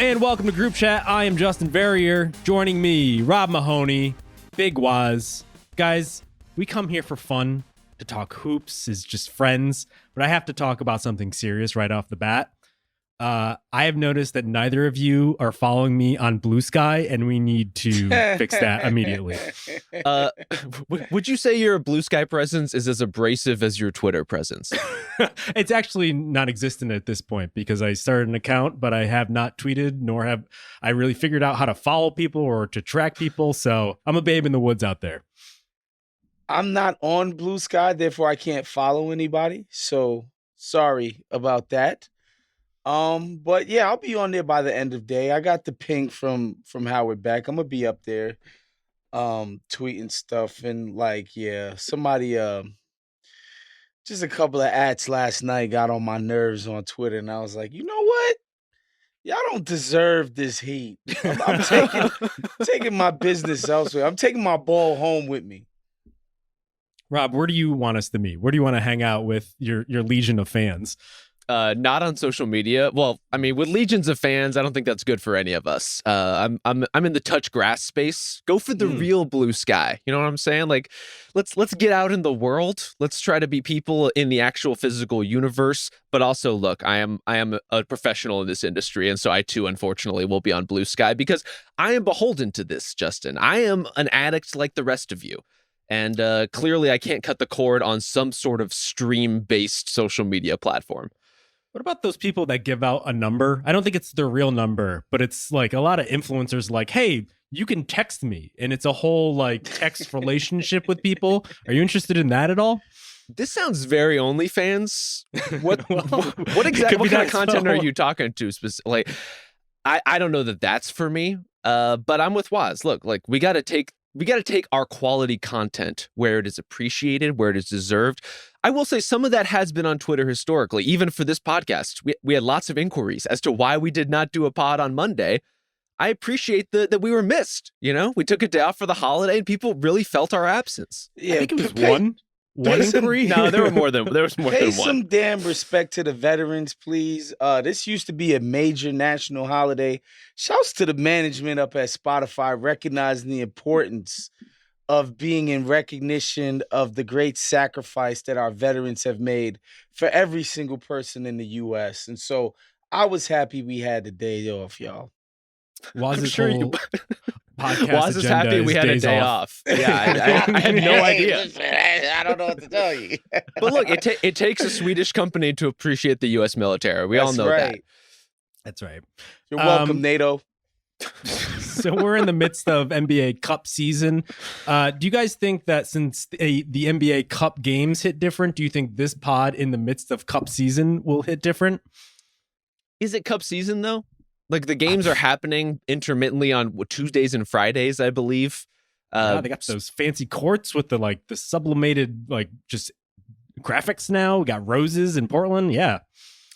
And welcome to Group Chat. I am Justin Verrier. Joining me, Rob Mahoney, Big Woz. Guys, we come here for fun, to talk hoops as just friends, but I have to talk about something serious right off the bat. I have noticed that neither of you are following me on Blue Sky, and we need to fix that immediately. Would you say your Blue Sky presence is as abrasive as your Twitter presence? It's actually non-existent at this point because I started an account, but I have not tweeted, nor have I really figured out how to follow people or to track people. So I'm a babe in the woods out there. I'm not on Blue Sky, therefore I can't follow anybody. So sorry about that. But yeah, I'll be on there by the end of day. I got the ping from Howard Beck. I'm gonna be up there tweeting stuff, and like, yeah, somebody just a couple of ads last night got on my nerves on Twitter, and I was like, you know what? Y'all don't deserve this heat. I'm taking my business elsewhere. I'm taking my ball home with me. Rob, where do you want us to meet? Where do you want to hang out with your legion of fans? Not on social media. Well, I mean, with legions of fans, I don't think that's good for any of us. I'm in the touch grass space. Go for the real blue sky. You know what I'm saying? Like, let's get out in the world. Let's try to be people in the actual physical universe. But also, look, I am a professional in this industry, and so I too, unfortunately, will be on Blue Sky because I am beholden to this, Justin. I am an addict like the rest of you. And clearly, I can't cut the cord on some sort of stream-based social media platform. What about those people that give out a number? I don't think it's their real number, but it's like a lot of influencers like, hey, you can text me. And it's a whole like text relationship with people. Are you interested in that at all? This sounds very OnlyFans. What kind of content are you talking to specifically? I don't know that that's for me, but I'm with Woz. Look, like we got to take our quality content where it is appreciated, where it is deserved. I will say some of that has been on Twitter historically. Even for this podcast, we had lots of inquiries as to why we did not do a pod on Monday. I appreciate that we were missed. You know, we took a day off for the holiday and people really felt our absence. Yeah, I think it was one inquiry. No, there was more than one. Pay some damn respect to the veterans, please. This used to be a major national holiday. Shouts to the management up at Spotify recognizing the importance of being in recognition of the great sacrifice that our veterans have made for every single person in the U.S. And so I was happy we had the day off, y'all. Woz is happy we had a day off. Yeah, I had no idea. Listen, I don't know what to tell you. But look, it takes a Swedish company to appreciate the U.S. military. We all know that. That's right. You're welcome, NATO. So we're in the midst of NBA Cup season. Do you guys think that since the NBA Cup games hit different, do you think this pod in the midst of Cup season will hit different? Is it Cup season, though? Like, the games are happening intermittently on Tuesdays and Fridays, I believe. They got those fancy courts with the sublimated, like, just graphics now. We got roses in Portland. Yeah.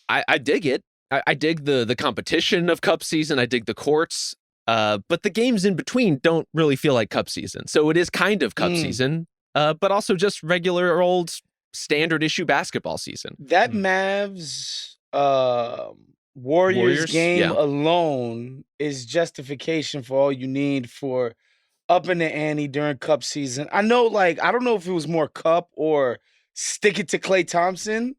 I dig it. I dig the competition of Cup season. I dig the courts. But the games in between don't really feel like Cup season. So it is kind of Cup season, but also just regular old standard issue basketball season. That Mavs Warriors game alone is justification for all you need for upping the ante during Cup season. I know, like, I don't know if it was more Cup or stick it to Klay Thompson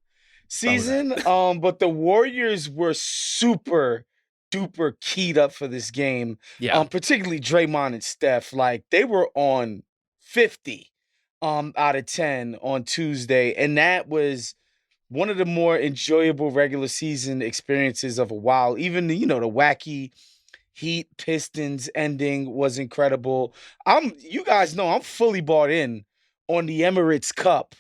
season, but the Warriors were super duper keyed up for this game. Yeah. Particularly Draymond and Steph. Like, they were on 50 out of 10 on Tuesday, and that was one of the more enjoyable regular season experiences of a while. Even the wacky Heat Pistons ending was incredible. You guys know I'm fully bought in on the Emirates Cup.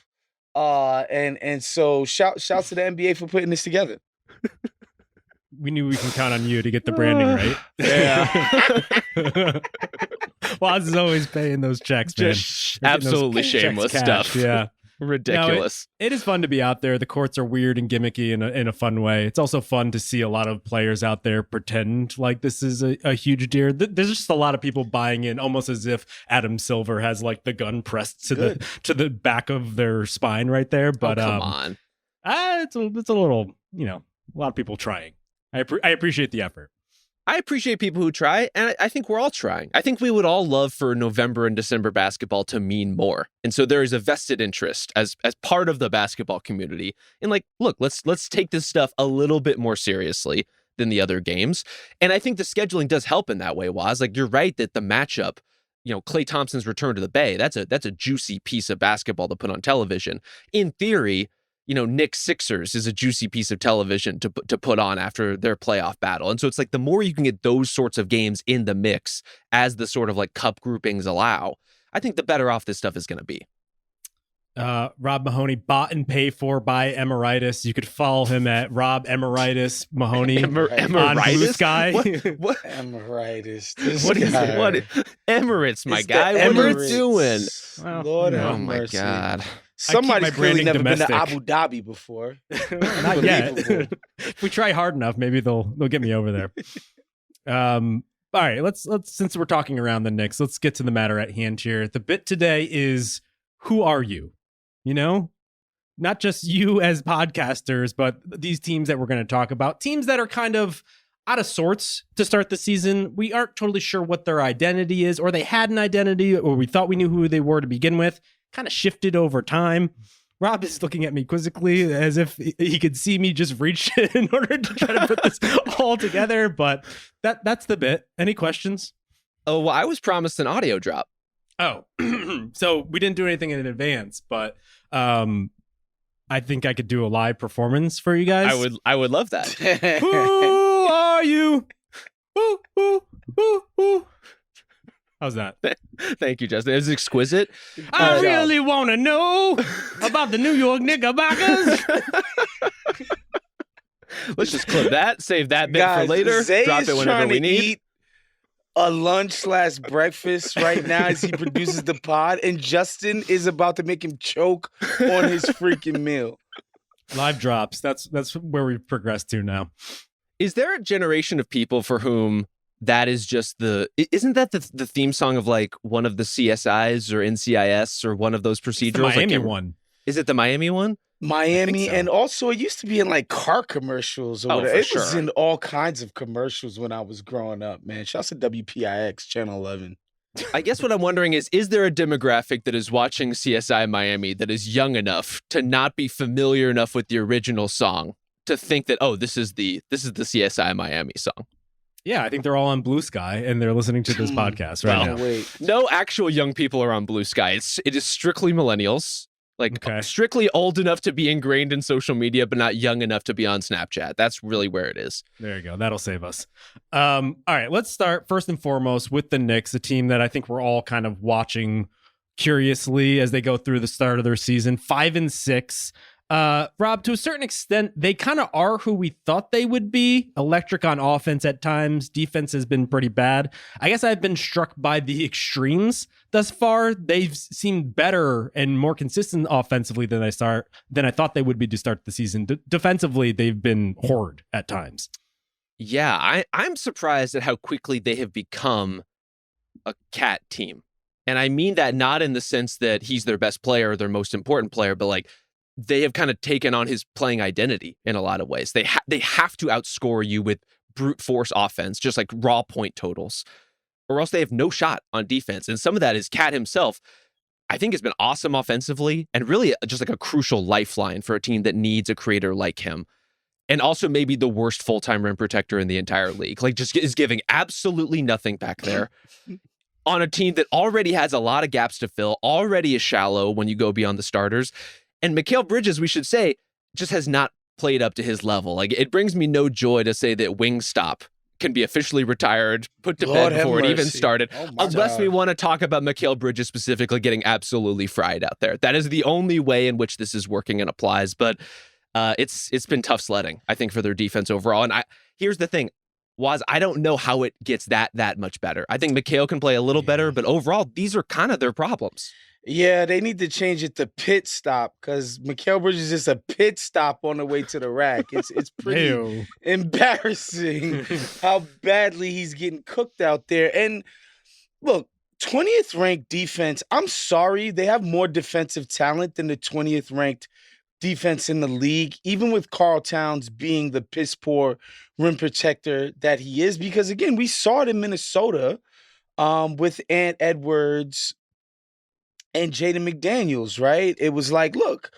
And so shouts to the NBA for putting this together. We knew we can count on you to get the branding right. Yeah. Woz is always paying those checks, man. Just absolutely shameless stuff. Yeah. Ridiculous. It is fun to be out there. The courts are weird and gimmicky in a fun way. It's also fun to see a lot of players out there pretend like this is a huge deal. There's just a lot of people buying in, almost as if Adam Silver has like the gun pressed to the back of their spine right there. But come on, it's a little, a lot of people trying. I appreciate the effort. I appreciate people who try, and I think we're all trying. I think we would all love for November and December basketball to mean more. And so there is a vested interest as part of the basketball community in like, look, let's take this stuff a little bit more seriously than the other games. And I think the scheduling does help in that way, Waz. Like, you're right that the matchup, Klay Thompson's return to the Bay, that's a juicy piece of basketball to put on television. In theory, Knicks Sixers is a juicy piece of television to put on after their playoff battle. And so it's like the more you can get those sorts of games in the mix as the sort of like cup groupings allow, I think the better off this stuff is going to be. Rob Mahoney, bought and paid for by Emeritus. You could follow him at Rob Emeritus Mahoney on Blue Sky. What? Emeritus. What is it? What? Emirates, my guy. What are you doing? Well, Lord have my mercy. God. Somebody's clearly never domestic. been to Abu Dhabi before. Not yet. If we try hard enough, maybe they'll get me over there. All right, let's since we're talking around the Knicks, let's get to the matter at hand here. The bit today is, who are you? Not just you as podcasters, but these teams that we're going to talk about, teams that are kind of out of sorts to start the season. We aren't totally sure what their identity is, or they had an identity, or we thought we knew who they were to begin with. Kind of shifted over time. Rob is looking at me quizzically as if he could see me just reach in order to try to put this all together. But that's the bit. Any questions? Oh, well, I was promised an audio drop. Oh, so we didn't do anything in advance, but I think I could do a live performance for you guys. I would love that. Who are you? Ooh. How's that? Thank you, Justin. It was exquisite. I really want to know about the New York Knickerbockers. Let's just clip that. Save that bit Guys, for later. Zay Drop is it whenever trying we to need. eat a lunch/breakfast right now as he produces the pod, and Justin is about to make him choke on his freaking meal. Live drops. That's where we've progressed to now. Is there a generation of people for whom that is just isn't that the theme song of like one of the CSIs or NCIS or one of those procedurals? It's the Miami one. Is it the Miami one? Miami, so. and also it used to be in like car commercials or Oh, whatever. for It was sure. in all kinds of commercials when I was growing up, man. Shouts to WPIX, Channel 11. I guess what I'm wondering is there a demographic that is watching CSI Miami that is young enough to not be familiar enough with the original song to think that, oh, this is the CSI Miami song? Yeah, I think they're all on Blue Sky and they're listening to this podcast right now. Wait. No actual young people are on Blue Sky. It is strictly millennials. Like, Okay. strictly old enough to be ingrained in social media, but not young enough to be on Snapchat. That's really where it is. There you go. That'll save us. All right, let's start first and foremost with the Knicks, a team that I think we're all kind of watching curiously as they go through the start of their season. 5-6. Rob, to a certain extent, they kind of are who we thought they would be. Electric on offense at times. Defense has been pretty bad. I guess I've been struck by the extremes thus far. They've seemed better and more consistent offensively than I thought they would be to start the season. Defensively, they've been horrid at times. Yeah, I'm surprised at how quickly they have become a cat team. And I mean that not in the sense that he's their best player or their most important player, but like, they have kind of taken on his playing identity in a lot of ways. They have to outscore you with brute force offense, just like raw point totals, or else they have no shot on defense. And some of that is Cat himself, I think, has been awesome offensively and really just like a crucial lifeline for a team that needs a creator like him. And also maybe the worst full-time rim protector in the entire league. Like, just is giving absolutely nothing back there on a team that already has a lot of gaps to fill, already is shallow when you go beyond the starters. And Mikal Bridges, we should say, just has not played up to his level. Like, it brings me no joy to say that Wingstop can be officially retired, put to Lord bed have before it even mercy. started, Oh my unless God. we want to talk about Mikal Bridges specifically getting absolutely fried out there. That is the only way in which this is working and applies. But it's been tough sledding, I think, for their defense overall. And here's the thing, Waz, I don't know how it gets that much better. I think Mikal can play a little better, but overall, these are kind of their problems. Yeah, they need to change it to pit stop because Mikal Bridges is a pit stop on the way to the rack. It's pretty Ew. embarrassing how badly he's getting cooked out there. And look, 20th ranked defense. I'm sorry, they have more defensive talent than the 20th ranked defense in the league, even with Karl Towns being the piss poor rim protector that he is. Because again, we saw it in Minnesota with Ant Edwards and Jaden McDaniels, right? It was like, look,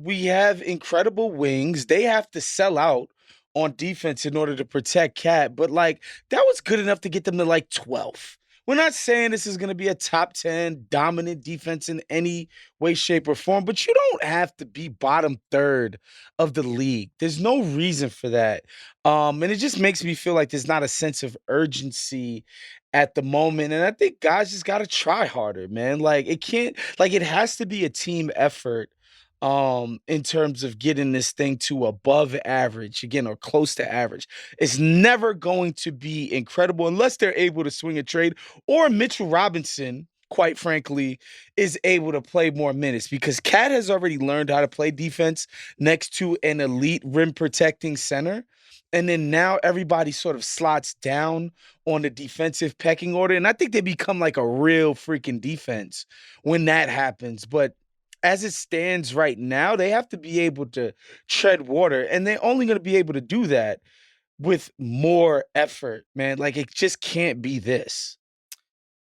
we have incredible wings. They have to sell out on defense in order to protect Cat, but like that was good enough to get them to like 12th. We're not saying this is going to be a top 10 dominant defense in any way, shape, or form, but you don't have to be bottom third of the league. There's no reason for that. And it just makes me feel like there's not a sense of urgency at the moment. And I think guys just got to try harder, man. Like it has to be a team effort in terms of getting this thing to above average again or close to average. It's never going to be incredible unless they're able to swing a trade or Mitchell Robinson, quite frankly, is able to play more minutes because Cat has already learned how to play defense next to an elite rim protecting center. And then now everybody sort of slots down on the defensive pecking order. And I think they become like a real freaking defense when that happens. But as it stands right now, they have to be able to tread water. And they're only going to be able to do that with more effort, man. Like, it just can't be this.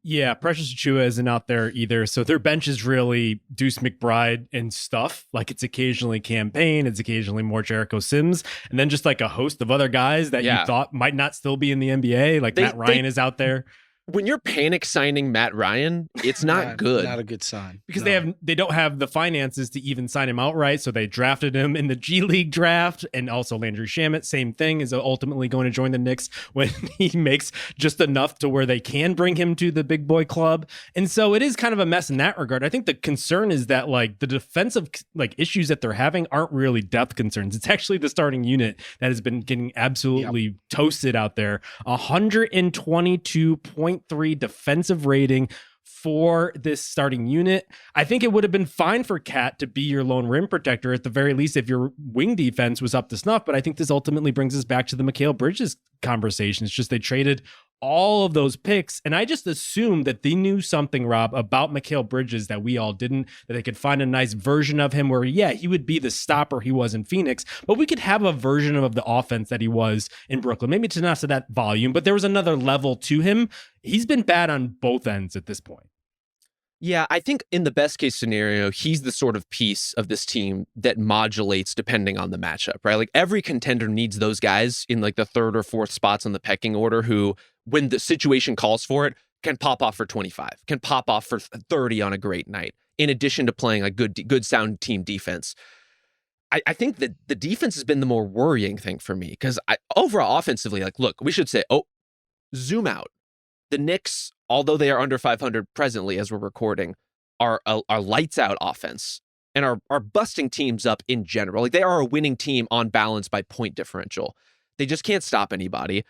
Yeah, Precious Achiuwa isn't out there either. So their bench is really Deuce McBride and stuff. Like it's occasionally Campaign, it's occasionally more Jericho Sims, and then just like a host of other guys that you thought might not still be in the NBA. Like Matt Ryan is out there. When you're panic signing Matt Ryan, it's not good. Not a good sign. Because they don't have the finances to even sign him outright, so they drafted him in the G League draft, and also Landry Shamet, same thing, is ultimately going to join the Knicks when he makes just enough to where they can bring him to the big boy club. And so it is kind of a mess in that regard. I think the concern is that like the defensive like issues that they're having aren't really depth concerns. It's actually the starting unit that has been getting absolutely toasted out there. 122.3 defensive rating for this starting unit. I think it would have been fine for Cat to be your lone rim protector at the very least if your wing defense was up to snuff, but I think this ultimately brings us back to the Mikal Bridges conversation. It's just they traded all of those picks, and I just assumed that they knew something, Rob, about Mikal Bridges that we all didn't, that they could find a nice version of him where, yeah, he would be the stopper he was in Phoenix, but we could have a version of the offense that he was in Brooklyn. Maybe it's not to that volume, but there was another level to him. He's been bad on both ends at this point. Yeah, I think in the best case scenario, he's the sort of piece of this team that modulates depending on the matchup, right? Like every contender needs those guys in like the third or fourth spots on the pecking order who, when the situation calls for it, can pop off for 25, can pop off for 30 on a great night, in addition to playing a good sound team defense. I think that the defense has been the more worrying thing for me because overall offensively, like, look, we should say, zoom out. The Knicks, although they are under 500 presently as we're recording, are lights out offense and are busting teams up in general. Like they are a winning team on balance by point differential. They just can't stop anybody.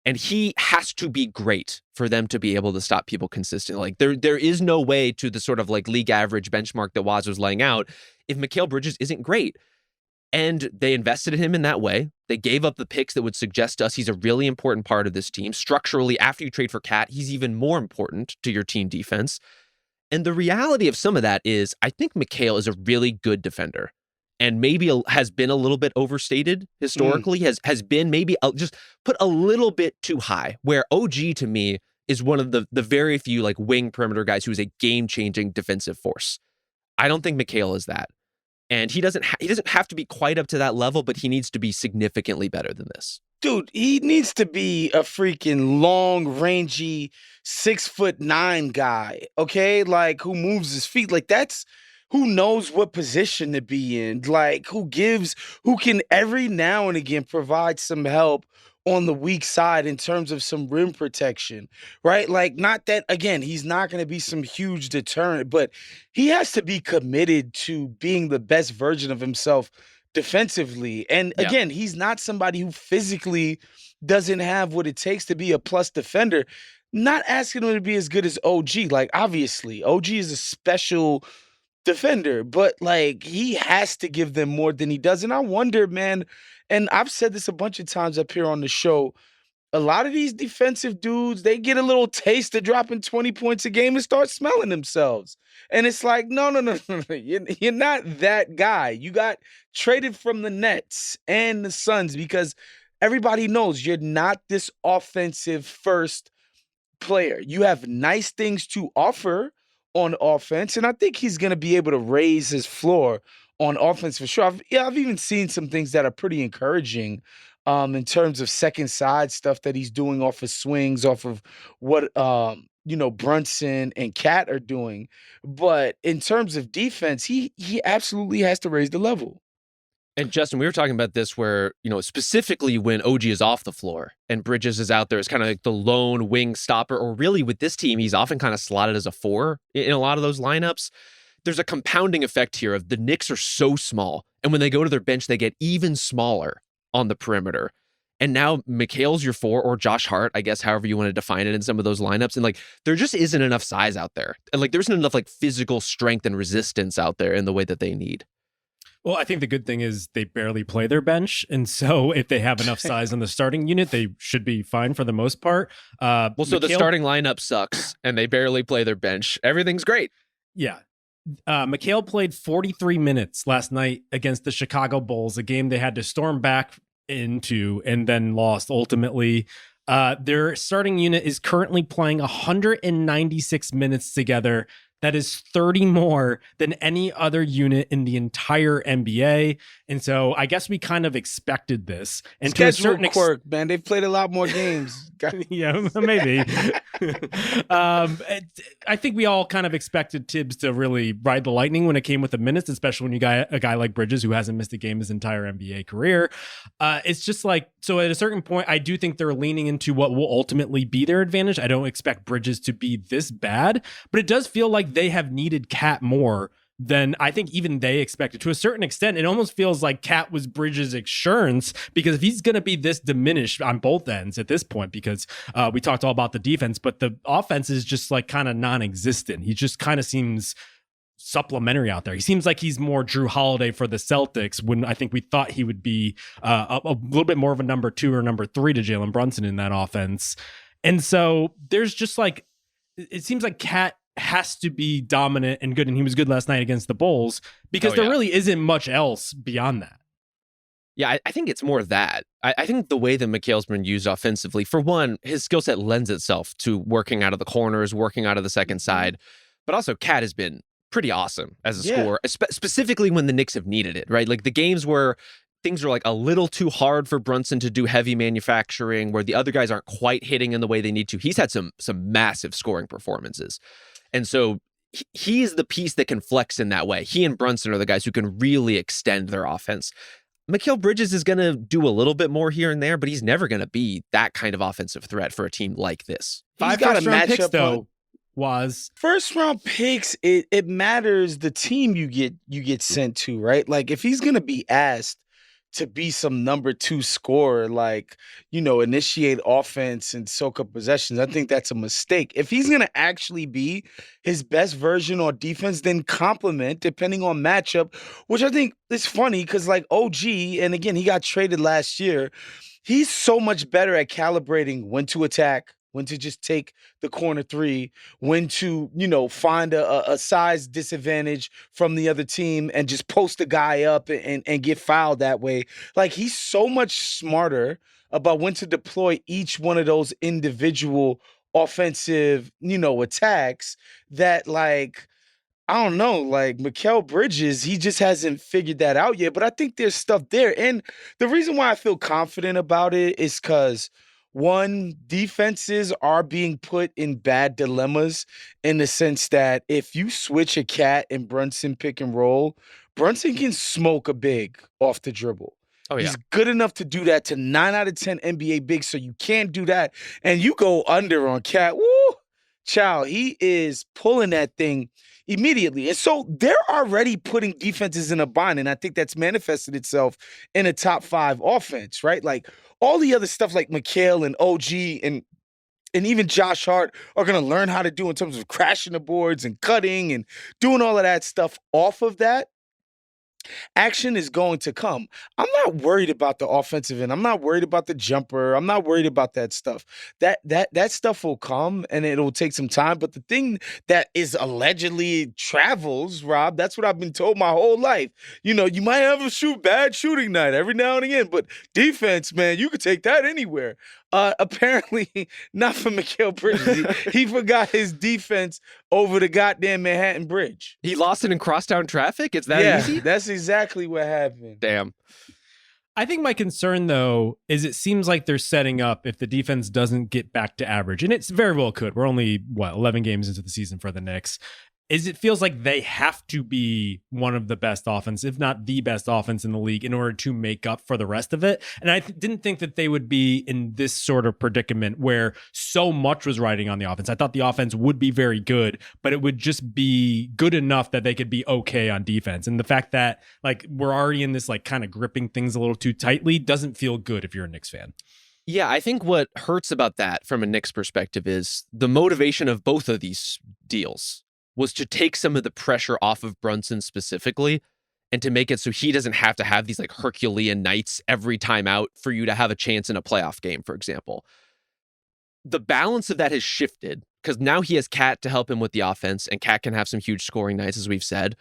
And he has to be great for them to be able to stop people consistently. Like there is no way to the sort of like league average benchmark that Waz was laying out if Mikal Bridges isn't great. And they invested in him in that way. They gave up the picks that would suggest to us he's a really important part of this team. Structurally, after you trade for Cat, he's even more important to your team defense. And the reality of some of that is I think Mikal is a really good defender and maybe has been a little bit overstated historically, has been maybe just put a little bit too high, where OG to me is one of the very few like wing perimeter guys who is a game-changing defensive force. I don't think Mikal is that. And he doesn't have to be quite up to that level, but he needs to be significantly better than this. Dude, he needs to be a freaking long, rangy 6'9" guy, okay? Like, who moves his feet. Like, that's who knows what position to be in. Like, who can every now and again provide some help on the weak side in terms of some rim protection, right? Like, not that, again, he's not going to be some huge deterrent, but he has to be committed to being the best version of himself defensively. And again, he's not somebody who physically doesn't have what it takes to be a plus defender. Not asking him to be as good as OG. Like, obviously, OG is a special defender, but like he has to give them more than he does. And I wonder, man, and I've said this a bunch of times up here on the show, a lot of these defensive dudes, they get a little taste of dropping 20 points a game and start smelling themselves. And it's like, no. You're not that guy. You got traded from the Nets and the Suns because everybody knows you're not this offensive first player. You have nice things to offer on offense, and I think he's going to be able to raise his floor on offense for sure. I've even seen some things that are pretty encouraging in terms of second side stuff that he's doing off of swings, off of what Brunson and Cat are doing. But in terms of defense, he absolutely has to raise the level. And Justin, we were talking about this where, specifically when OG is off the floor and Bridges is out there as kind of like the lone wing stopper, or really with this team, he's often kind of slotted as a 4 in a lot of those lineups. There's a compounding effect here of the Knicks are so small. And when they go to their bench, they get even smaller on the perimeter. And now Mikhail's your 4, or Josh Hart, I guess, however you want to define it in some of those lineups. And there just isn't enough size out there. And there isn't enough physical strength and resistance out there in the way that they need. Well, I think the good thing is they barely play their bench. And so if they have enough size in the starting unit, they should be fine for the most part. So the starting lineup sucks and they barely play their bench. Everything's great. Yeah. Mikhail played 43 minutes last night against the Chicago Bulls, a game they had to storm back into and then lost ultimately. Their starting unit is currently playing 196 minutes together. That is 30 more than any other unit in the entire NBA. And so I guess we kind of expected this. And to a certain quirk, man. They've played a lot more games. Yeah, maybe. I think we all kind of expected Tibbs to really ride the lightning when it came with the minutes, especially when you got a guy like Bridges who hasn't missed a game his entire NBA career. It's just so at a certain point, I do think they're leaning into what will ultimately be their advantage. I don't expect Bridges to be this bad, but it does feel like they have needed Cat more than I think even they expected. To a certain extent, it almost feels like Cat was Bridges' insurance, because if he's going to be this diminished on both ends at this point, because we talked all about the defense, but the offense is just kind of non-existent. He just kind of seems supplementary out there. He seems like he's more Drew Holiday for the Celtics, when I think we thought he would be a little bit more of a number 2 or number 3 to Jalen Brunson in that offense. And so there's just it seems like Cat has to be dominant and good, and he was good last night against the Bulls, because there really isn't much else beyond that. Yeah, I think it's more that. I think the way that Mikhail's been used offensively, for one, his skill set lends itself to working out of the corners, working out of the second side, but also Cat has been pretty awesome as a scorer, specifically when the Knicks have needed it, right? The games where things are a little too hard for Brunson to do heavy manufacturing, where the other guys aren't quite hitting in the way they need to. He's had some massive scoring performances. And so he's the piece that can flex in that way. He and Brunson are the guys who can really extend their offense. Mikal Bridges is going to do a little bit more here and there, but he's never going to be that kind of offensive threat for a team like this. 5 first-round picks, though, was first-round picks. It matters the team you get sent to, right? If he's going to be asked to be some number 2 scorer, initiate offense and soak up possessions, I think that's a mistake. If he's going to actually be his best version on defense, then complement depending on matchup, which I think is funny because OG, and again, he got traded last year, he's so much better at calibrating when to attack, when to just take the corner 3, when to, find a size disadvantage from the other team and just post a guy up and get fouled that way. He's so much smarter about when to deploy each one of those individual offensive, attacks that I don't know, Mikal Bridges, he just hasn't figured that out yet, but I think there's stuff there. And the reason why I feel confident about it is because, one, defenses are being put in bad dilemmas in the sense that if you switch a Cat and Brunson pick and roll, Brunson can smoke a big off the dribble. Oh, yeah. He's good enough to do that to 9 out of 10 NBA bigs, so you can't do that. And you go under on Cat, woo, child, he is pulling that thing immediately. And so they're already putting defenses in a bind, and I think that's manifested itself in a top 5 offense, right? All the other stuff like Mikal and OG and even Josh Hart are going to learn how to do in terms of crashing the boards and cutting and doing all of that stuff off of that. Action is going to come. I'm not worried about the offensive end. I'm not worried about the jumper. I'm not worried about that stuff. That stuff will come and it'll take some time. But the thing that is allegedly travels, Rob, that's what I've been told my whole life. You might have a bad shooting night every now and again, but defense, man, you could take that anywhere. Apparently, not for Mikal Bridges. He forgot his defense over the goddamn Manhattan Bridge. He lost it in crosstown traffic? It's that easy? That's exactly what happened. Damn. I think my concern, though, is it seems like they're setting up if the defense doesn't get back to average, and it's very well could. We're only, 11 games into the season for the Knicks. It feels like they have to be one of the best offense, if not the best offense in the league, in order to make up for the rest of it. And I didn't think that they would be in this sort of predicament where so much was riding on the offense. I thought the offense would be very good, but it would just be good enough that they could be okay on defense. And the fact that we're already in this kind of gripping things a little too tightly doesn't feel good if you're a Knicks fan. Yeah, I think what hurts about that from a Knicks perspective is the motivation of both of these deals was to take some of the pressure off of Brunson specifically and to make it so he doesn't have to have these Herculean nights every time out for you to have a chance in a playoff game, for example. The balance of that has shifted because now he has Cat to help him with the offense, and Cat can have some huge scoring nights, as we've said.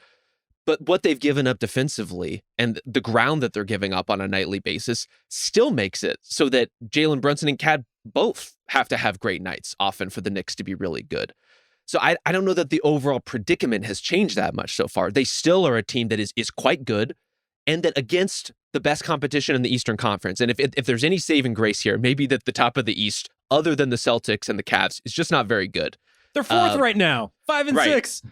But what they've given up defensively and the ground that they're giving up on a nightly basis still makes it so that Jalen Brunson and Cat both have to have great nights often for the Knicks to be really good. So I don't know that the overall predicament has changed that much so far. They still are a team that is quite good, and that against the best competition in the Eastern Conference. And if there's any saving grace here, maybe that the top of the East, other than the Celtics and the Cavs, is just not very good. They're fourth right now, 5 and 6.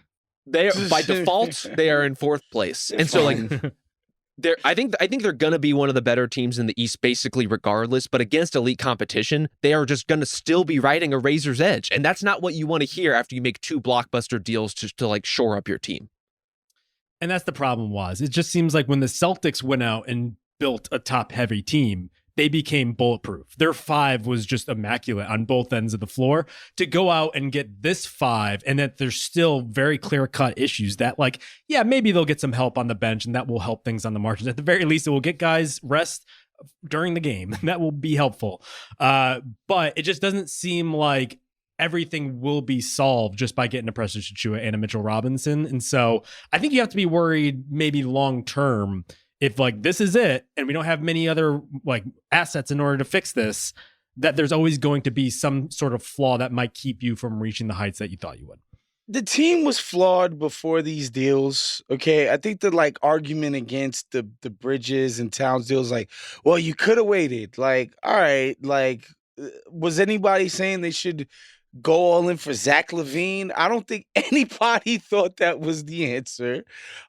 They are, by default, they are in fourth place, and so I think they're going to be one of the better teams in the East, basically regardless. But against elite competition, they are just going to still be riding a razor's edge, and that's not what you want to hear after you make 2 blockbuster deals to shore up your team. And that's the problem. It just seems like when the Celtics went out and built a top heavy team, they became bulletproof. Their 5 was just immaculate on both ends of the floor. To go out and get this 5, and that there's still very clear-cut issues that, maybe they'll get some help on the bench, and that will help things on the margins. At the very least, it will get guys rest during the game. That will be helpful. But it just doesn't seem like everything will be solved just by getting a Precious Achiuwa and a Mitchell Robinson. And so I think you have to be worried maybe long-term if this is it and we don't have many other assets in order to fix this, that there's always going to be some sort of flaw that might keep you from reaching the heights that you thought you would. The team was flawed before these deals. Okay. I think the argument against the Bridges and Towns deals, well, you could have waited. All right, was anybody saying they should go all in for Zach LaVine? I don't think anybody thought that was the answer.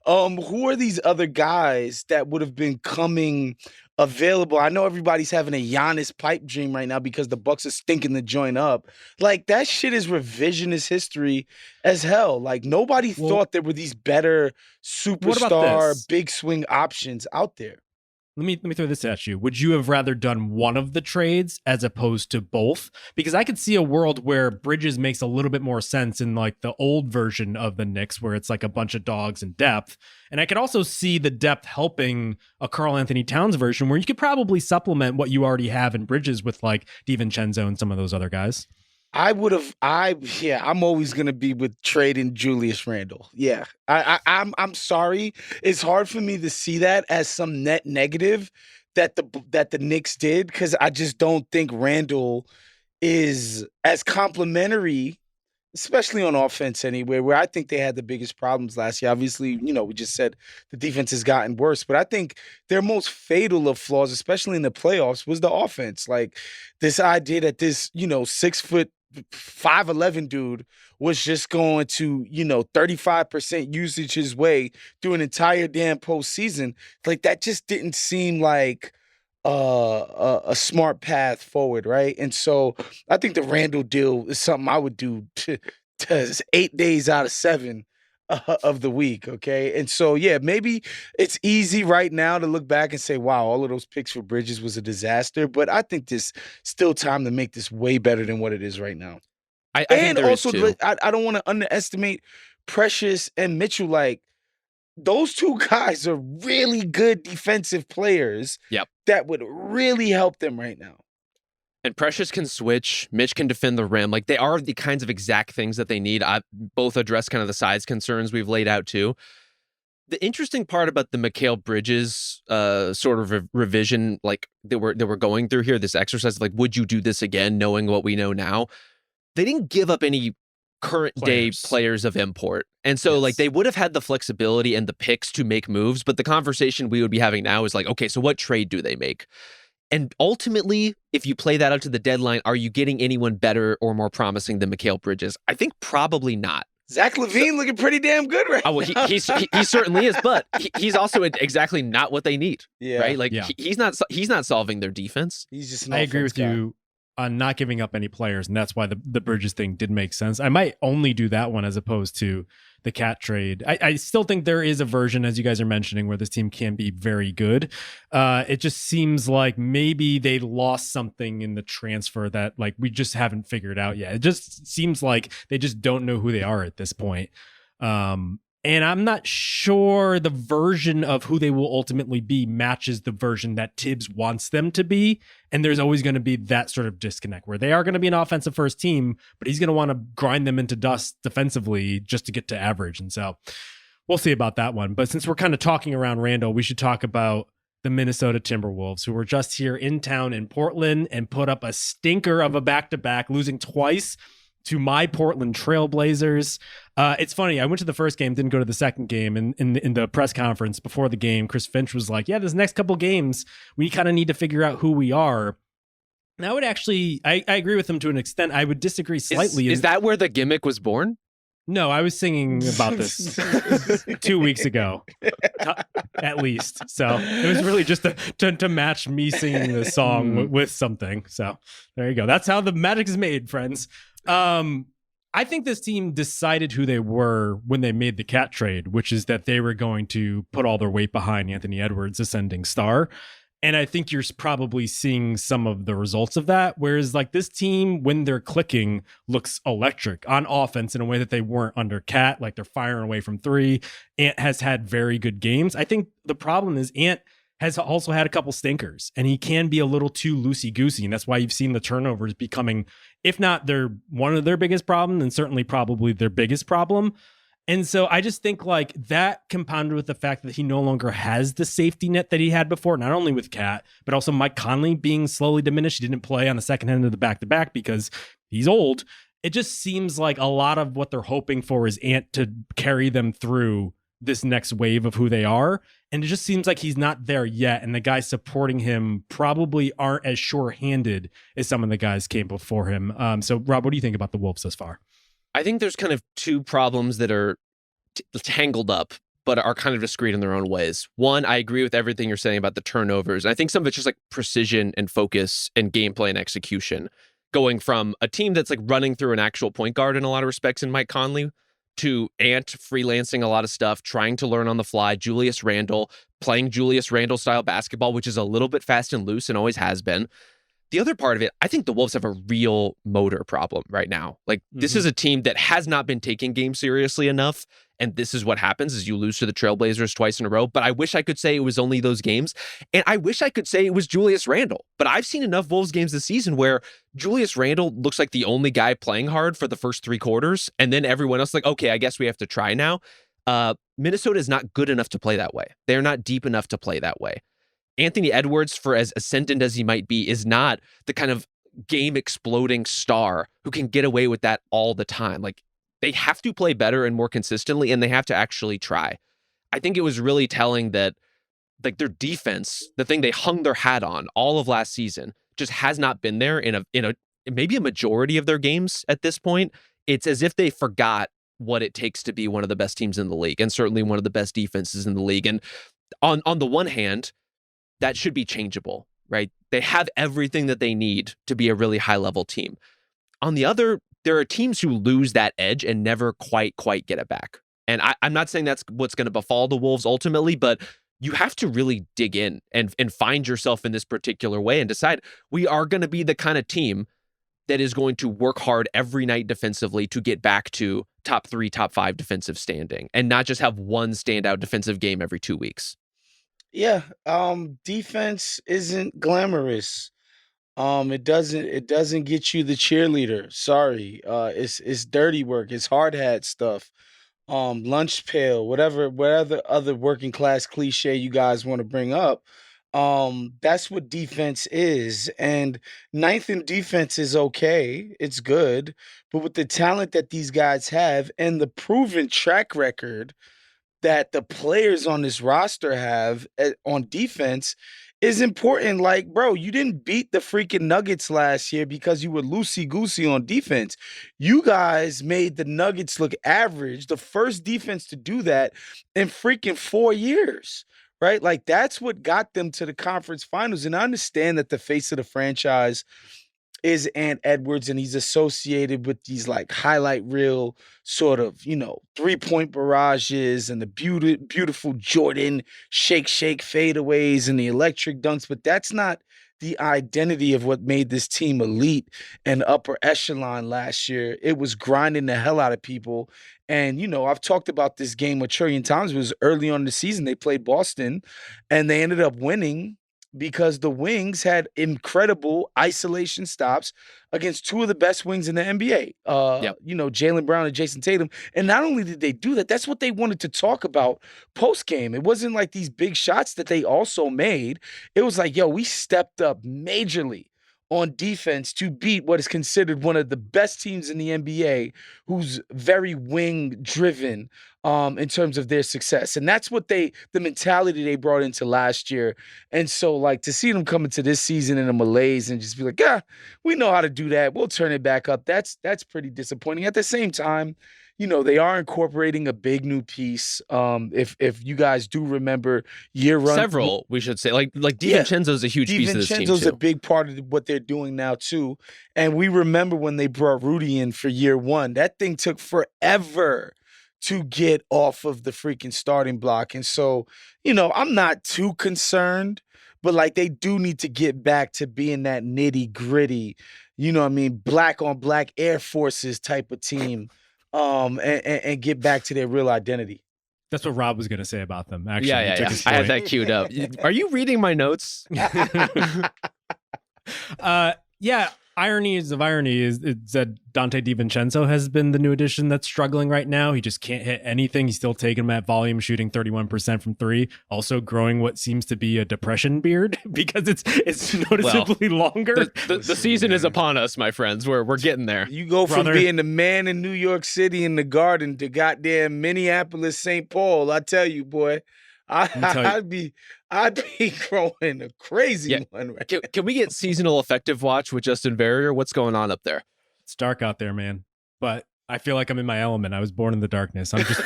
Who are these other guys that would have been coming available? I know everybody's having a Giannis pipe dream right now because the Bucks are stinking the joint up. That shit is revisionist history as hell. Nobody thought there were these better superstar big swing options out there. Let me throw this at you. Would you have rather done one of the trades as opposed to both? Because I could see a world where Bridges makes a little bit more sense in the old version of the Knicks, where it's a bunch of dogs and depth. And I could also see the depth helping a Karl Anthony Towns version where you could probably supplement what you already have in Bridges with DiVincenzo and some of those other guys. I'm always gonna be with trading Julius Randle. Yeah, I'm sorry. It's hard for me to see that as some net negative that the Knicks did, because I just don't think Randle is as complimentary, especially on offense anyway, where I think they had the biggest problems last year. Obviously, we just said the defense has gotten worse, but I think their most fatal of flaws, especially in the playoffs, was the offense. This idea that this, 5'11" dude was just going to, 35% usage his way through an entire damn postseason. That just didn't seem like a smart path forward, right? And so I think the Randle deal is something I would do to 8 days out of 7 of the week, okay? And so, yeah, maybe it's easy right now to look back and say, wow, all of those picks for Bridges was a disaster, but I think there's still time to make this way better than what it is right now. I think there also, is too. I don't want to underestimate Precious and Mitchell. those two guys are really good defensive players. Yep. That would really help them right now. And Precious can switch. Mitch can defend the rim. Like, they are the kinds of exact things that they need. I both address kind of the size concerns we've laid out too. The interesting part about the Mikal Bridges sort of revision, like that we're going through here, this exercise, like, would you do this again, knowing what we know now? They didn't give up any current day players of import. And so like they would have had the flexibility and the picks to make moves, but the conversation we would be having now is like, okay, so what trade do they make? And ultimately, if you play that out to the deadline, are you getting anyone better or more promising than Mikal Bridges? I think probably not. Zach LaVine looking pretty damn good right now. Well, he certainly is, but he's also exactly not what they need. Yeah. Right? Like he's not solving their defense. He's just I agree with you on not giving up any players, and that's why the Bridges thing did make sense. I might only do that one as opposed to the Cat trade. I still think there is a version, as you guys are mentioning, where this team can be very good. It just seems like maybe they lost something in the transfer that like we just haven't figured out yet. It just seems like they just don't know who they are at this point. And I'm not sure the version of who they will ultimately be matches the version that Tibbs wants them to be. And there's always going to be that sort of disconnect where they are going to be an offensive first team, but he's going to want to grind them into dust defensively just to get to average. And so we'll see about that one. But since we're kind of talking around Randall, we should talk about the Minnesota Timberwolves, who were just here in town in Portland and put up a stinker of a back-to-back, losing twice to my Portland Trailblazers. It's funny. I went to the first game, didn't go to the second game. And in the press conference before the game, Chris Finch was like, yeah, this next couple games, we kind of need to figure out who we are. And I would actually, I agree with him to an extent. I would disagree slightly. Is that where the gimmick was born? No, I was singing about this 2 weeks ago, at least. So it was really just to match me singing the song with something. So there you go. That's how the magic is made, friends. I think this team decided who they were when they made the Cat trade, which is that they were going to put all their weight behind Anthony Edwards' ascending star. And I think you're probably seeing some of the results of that. Whereas like this team, when they're clicking, looks electric on offense in a way that they weren't under Cat. Like they're firing away from three. Ant has had very good games. I think the problem is Ant has also had a couple stinkers, and he can be a little too loosey-goosey, and that's why you've seen the turnovers becoming, if not one of their biggest problems, and certainly probably their biggest problem. And so I just think like that compounded with the fact that he no longer has the safety net that he had before, not only with Cat, but also Mike Conley being slowly diminished. He didn't play on the second end of the back-to-back because he's old. It just seems like a lot of what they're hoping for is Ant to carry them through this next wave of who they are. And it just seems like he's not there yet. And the guys supporting him probably aren't as sure-handed as some of the guys came before him. So Rob, what do you think about the Wolves thus far? I think there's kind of two problems that are tangled up, but are kind of discrete in their own ways. One, I agree with everything you're saying about the turnovers. I think some of it's just like precision and focus and gameplay and execution. Going from a team that's like running through an actual point guard in a lot of respects in Mike Conley, to Ant freelancing a lot of stuff, trying to learn on the fly, Julius Randle playing Julius Randle style basketball, which is a little bit fast and loose and always has been. The other part of it, I think the Wolves have a real motor problem right now. Like this is a team that has not been taking games seriously enough. And this is what happens is you lose to the Trailblazers twice in a row. But I wish I could say it was only those games. And I wish I could say it was Julius Randle. But I've seen enough Wolves games this season where Julius Randle looks like the only guy playing hard for the first three quarters. And then everyone else like, okay, I guess we have to try now. Minnesota is not good enough to play that way. They're not deep enough to play that way. Anthony Edwards, for as ascendant as he might be, is not the kind of game exploding star who can get away with that all the time. Like they have to play better and more consistently, and they have to actually try. I think it was really telling that like their defense, the thing they hung their hat on all of last season, just has not been there in a maybe a majority of their games at this point. It's as if they forgot what it takes to be one of the best teams in the league, and certainly one of the best defenses in the league. And on the one hand, that should be changeable, right? They have everything that they need to be a really high-level team. On the other, there are teams who lose that edge and never quite get it back. And I'm not saying that's what's going to befall the Wolves ultimately, but you have to really dig in and find yourself in this particular way and decide we are going to be the kind of team that is going to work hard every night defensively to get back to top 3, top 5 defensive standing and not just have one standout defensive game every 2 weeks. Yeah, defense isn't glamorous. It doesn't get you the cheerleader. Sorry. It's dirty work. It's hard hat stuff. Lunch pail, whatever other working class cliche you guys want to bring up. That's what defense is. And ninth in defense is okay. It's good. But with the talent that these guys have and the proven track record that the players on this roster have on defense is important. Like, bro, you didn't beat the freaking Nuggets last year because you were loosey-goosey on defense. You guys made the Nuggets look average, the first defense to do that in freaking 4 years, right? Like, that's what got them to the conference finals. And I understand that the face of the franchise is Ant Edwards, and he's associated with these like highlight reel sort of, 3-point barrages and the beautiful Jordan shake fadeaways and the electric dunks, but that's not the identity of what made this team elite and upper echelon last year. It was grinding the hell out of people. And, I've talked about this game a trillion times. It was early on in the season. They played Boston and they ended up winning because the wings had incredible isolation stops against two of the best wings in the NBA. Jaylen Brown and Jason Tatum. And not only did they do that, that's what they wanted to talk about post-game. It wasn't like these big shots that they also made. It was like, we stepped up majorly on defense to beat what is considered one of the best teams in the NBA, who's very wing-driven in terms of their success. And that's what the mentality they brought into last year. And so, like, to see them come into this season in a malaise and just be like, we know how to do that. We'll turn it back up. That's pretty disappointing. At the same time, they are incorporating a big new piece. If you guys do remember several, we should say, like DiVincenzo's a huge piece of this team too. DiVincenzo's a big part of what they're doing now too. And we remember when they brought Rudy in for year one, that thing took forever to get off of the freaking starting block. And so, I'm not too concerned, but like they do need to get back to being that nitty gritty, black on black Air Forces type of team. And get back to their real identity. That's what Rob was going to say about them, actually. Yeah. I had that queued up. Are you reading my notes? Ironies of irony is that Dante DiVincenzo has been the new addition that's struggling right now. He just can't hit anything. He's still taking them at volume, shooting 31% from 3. Also growing what seems to be a depression beard because it's noticeably longer. The season is upon us, my friends. We're getting there. You go from being the man in New York City in the Garden to goddamn Minneapolis, St. Paul. I tell you, boy. I'd be growing a crazy one. Right can we get seasonal effective watch with Justin Verrier? What's going on up there? It's dark out there, man. But I feel like I'm in my element. I was born in the darkness. I'm just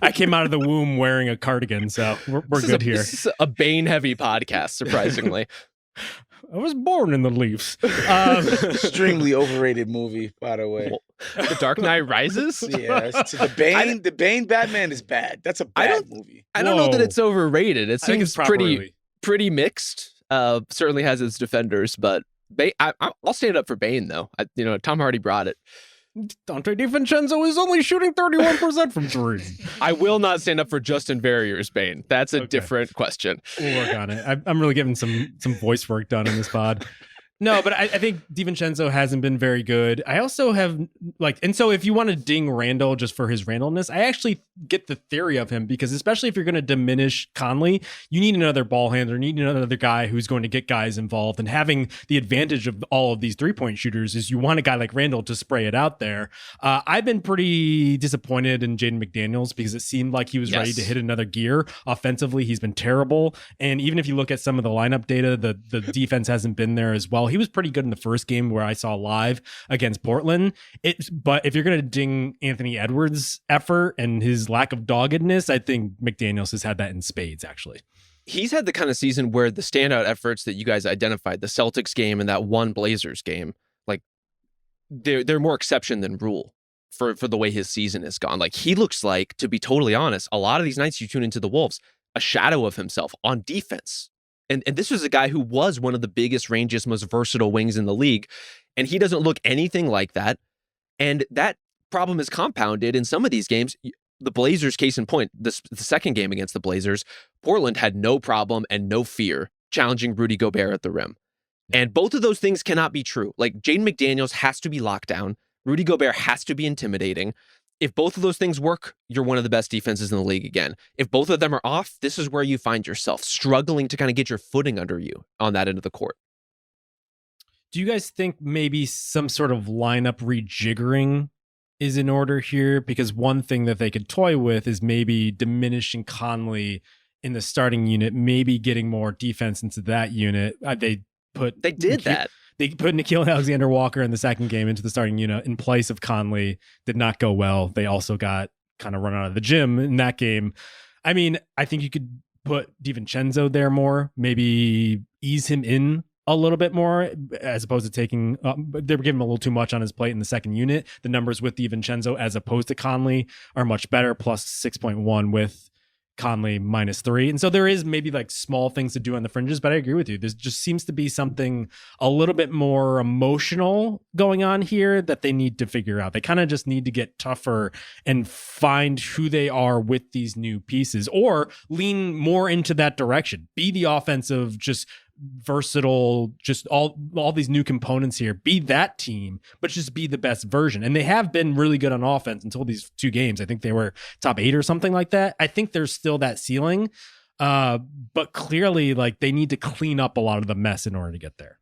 I came out of the womb wearing a cardigan, so we're good here. This is a Bane-heavy podcast, surprisingly. I was born in the Leafs. Extremely overrated movie, by the way. The Dark Knight Rises? Yeah, the Bane Batman is bad. That's a bad movie. I don't know that it's overrated. It seems pretty mixed. Certainly has its defenders, but I'll stand up for Bane though. Tom Hardy brought it. Dante DiVincenzo is only shooting 31% from 3. I will not stand up for Justin Verrier's Bane. That's a different question. We'll work on it. I'm really getting some voice work done in this pod. No, but I think DiVincenzo hasn't been very good. I also have and so if you want to ding Randall just for his Randallness, I actually get the theory of him because especially if you're going to diminish Conley, you need another ball handler, you need another guy who's going to get guys involved. And having the advantage of all of these 3-point shooters is you want a guy like Randall to spray it out there. I've been pretty disappointed in Jaden McDaniels because it seemed like he was ready to hit another gear. Offensively, he's been terrible. And even if you look at some of the lineup data, the defense hasn't been there as well. He was pretty good in the first game where I saw live against Portland. But if you're going to ding Anthony Edwards' effort and his lack of doggedness, I think McDaniels has had that in spades, actually. He's had the kind of season where the standout efforts that you guys identified, the Celtics game and that one Blazers game, like they're more exception than rule for the way his season has gone. Like he looks like, to be totally honest, a lot of these nights you tune into the Wolves, a shadow of himself on defense. And this was a guy who was one of the biggest, rangiest, most versatile wings in the league. And he doesn't look anything like that. And that problem is compounded in some of these games. The Blazers, case in point, the second game against the Blazers, Portland had no problem and no fear challenging Rudy Gobert at the rim. And both of those things cannot be true. Like, Jaden McDaniels has to be locked down. Rudy Gobert has to be intimidating. If both of those things work, you're one of the best defenses in the league again. If both of them are off, this is where you find yourself struggling to kind of get your footing under you on that end of the court. Do you guys think maybe some sort of lineup rejiggering is in order here? Because one thing that they could toy with is maybe diminishing Conley in the starting unit, maybe getting more defense into that unit. They did that. They put Nickeil Alexander-Walker in the second game into the starting unit in place of Conley. Did not go well. They also got kind of run out of the gym in that game. I mean, I think you could put DiVincenzo there more, maybe ease him in a little bit more, as opposed to taking they were giving him a little too much on his plate in the second unit. The numbers with DiVincenzo as opposed to Conley are much better, plus 6.1 with Conley -3. And so there is maybe like small things to do on the fringes, but I agree with you. There just seems to be something a little bit more emotional going on here that they need to figure out. They kind of just need to get tougher and find who they are with these new pieces, or lean more into that direction. Be the offensive, just versatile, just all these new components here. Be that team, but just be the best version. And they have been really good on offense until these two games. I think they were top 8 or something like that. I think there's still that ceiling, but clearly, like, they need to clean up a lot of the mess in order to get there.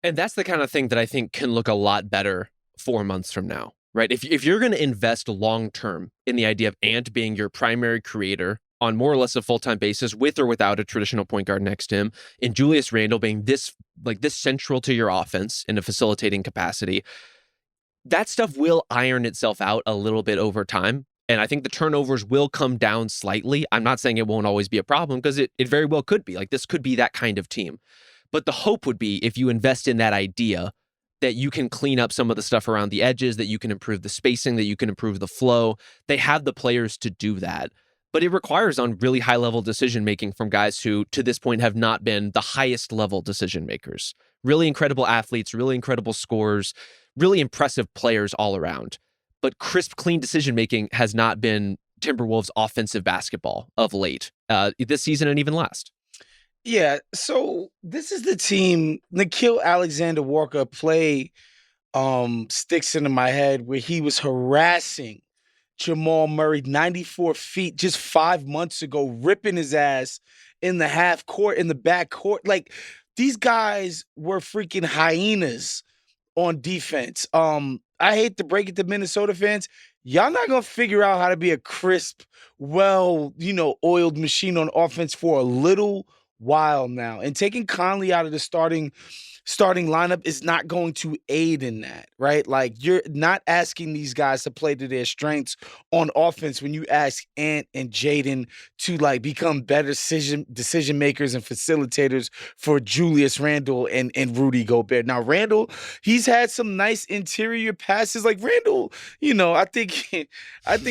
And that's the kind of thing that I think can look a lot better 4 months from now, right? If you're going to invest long term in the idea of Ant being your primary creator on more or less a full-time basis, with or without a traditional point guard next to him, and Julius Randle being this central to your offense in a facilitating capacity, that stuff will iron itself out a little bit over time. And I think the turnovers will come down slightly. I'm not saying it won't always be a problem, because it very well could be. Like, this could be that kind of team. But the hope would be, if you invest in that idea, that you can clean up some of the stuff around the edges, that you can improve the spacing, that you can improve the flow. They have the players to do that. But it requires on really high-level decision-making from guys who, to this point, have not been the highest-level decision-makers. Really incredible athletes, really incredible scorers, really impressive players all around. But crisp, clean decision-making has not been Timberwolves' offensive basketball of late, this season and even last. Yeah, so this is the team. Nickeil Alexander-Walker play sticks into my head where he was harassing Jamal Murray 94 feet just 5 months ago, ripping his ass in the half court, in the back court. Like, these guys were freaking hyenas on defense. I hate to break it to Minnesota fans. Y'all not going to figure out how to be a crisp, oiled machine on offense for a little while now. And taking Conley out of the starting lineup is not going to aid in that, right? Like, you're not asking these guys to play to their strengths on offense when you ask Ant and Jaden to, like, become better decision makers and facilitators for Julius Randle and Rudy Gobert. Now, Randle, he's had some nice interior passes. Like, Randle, I think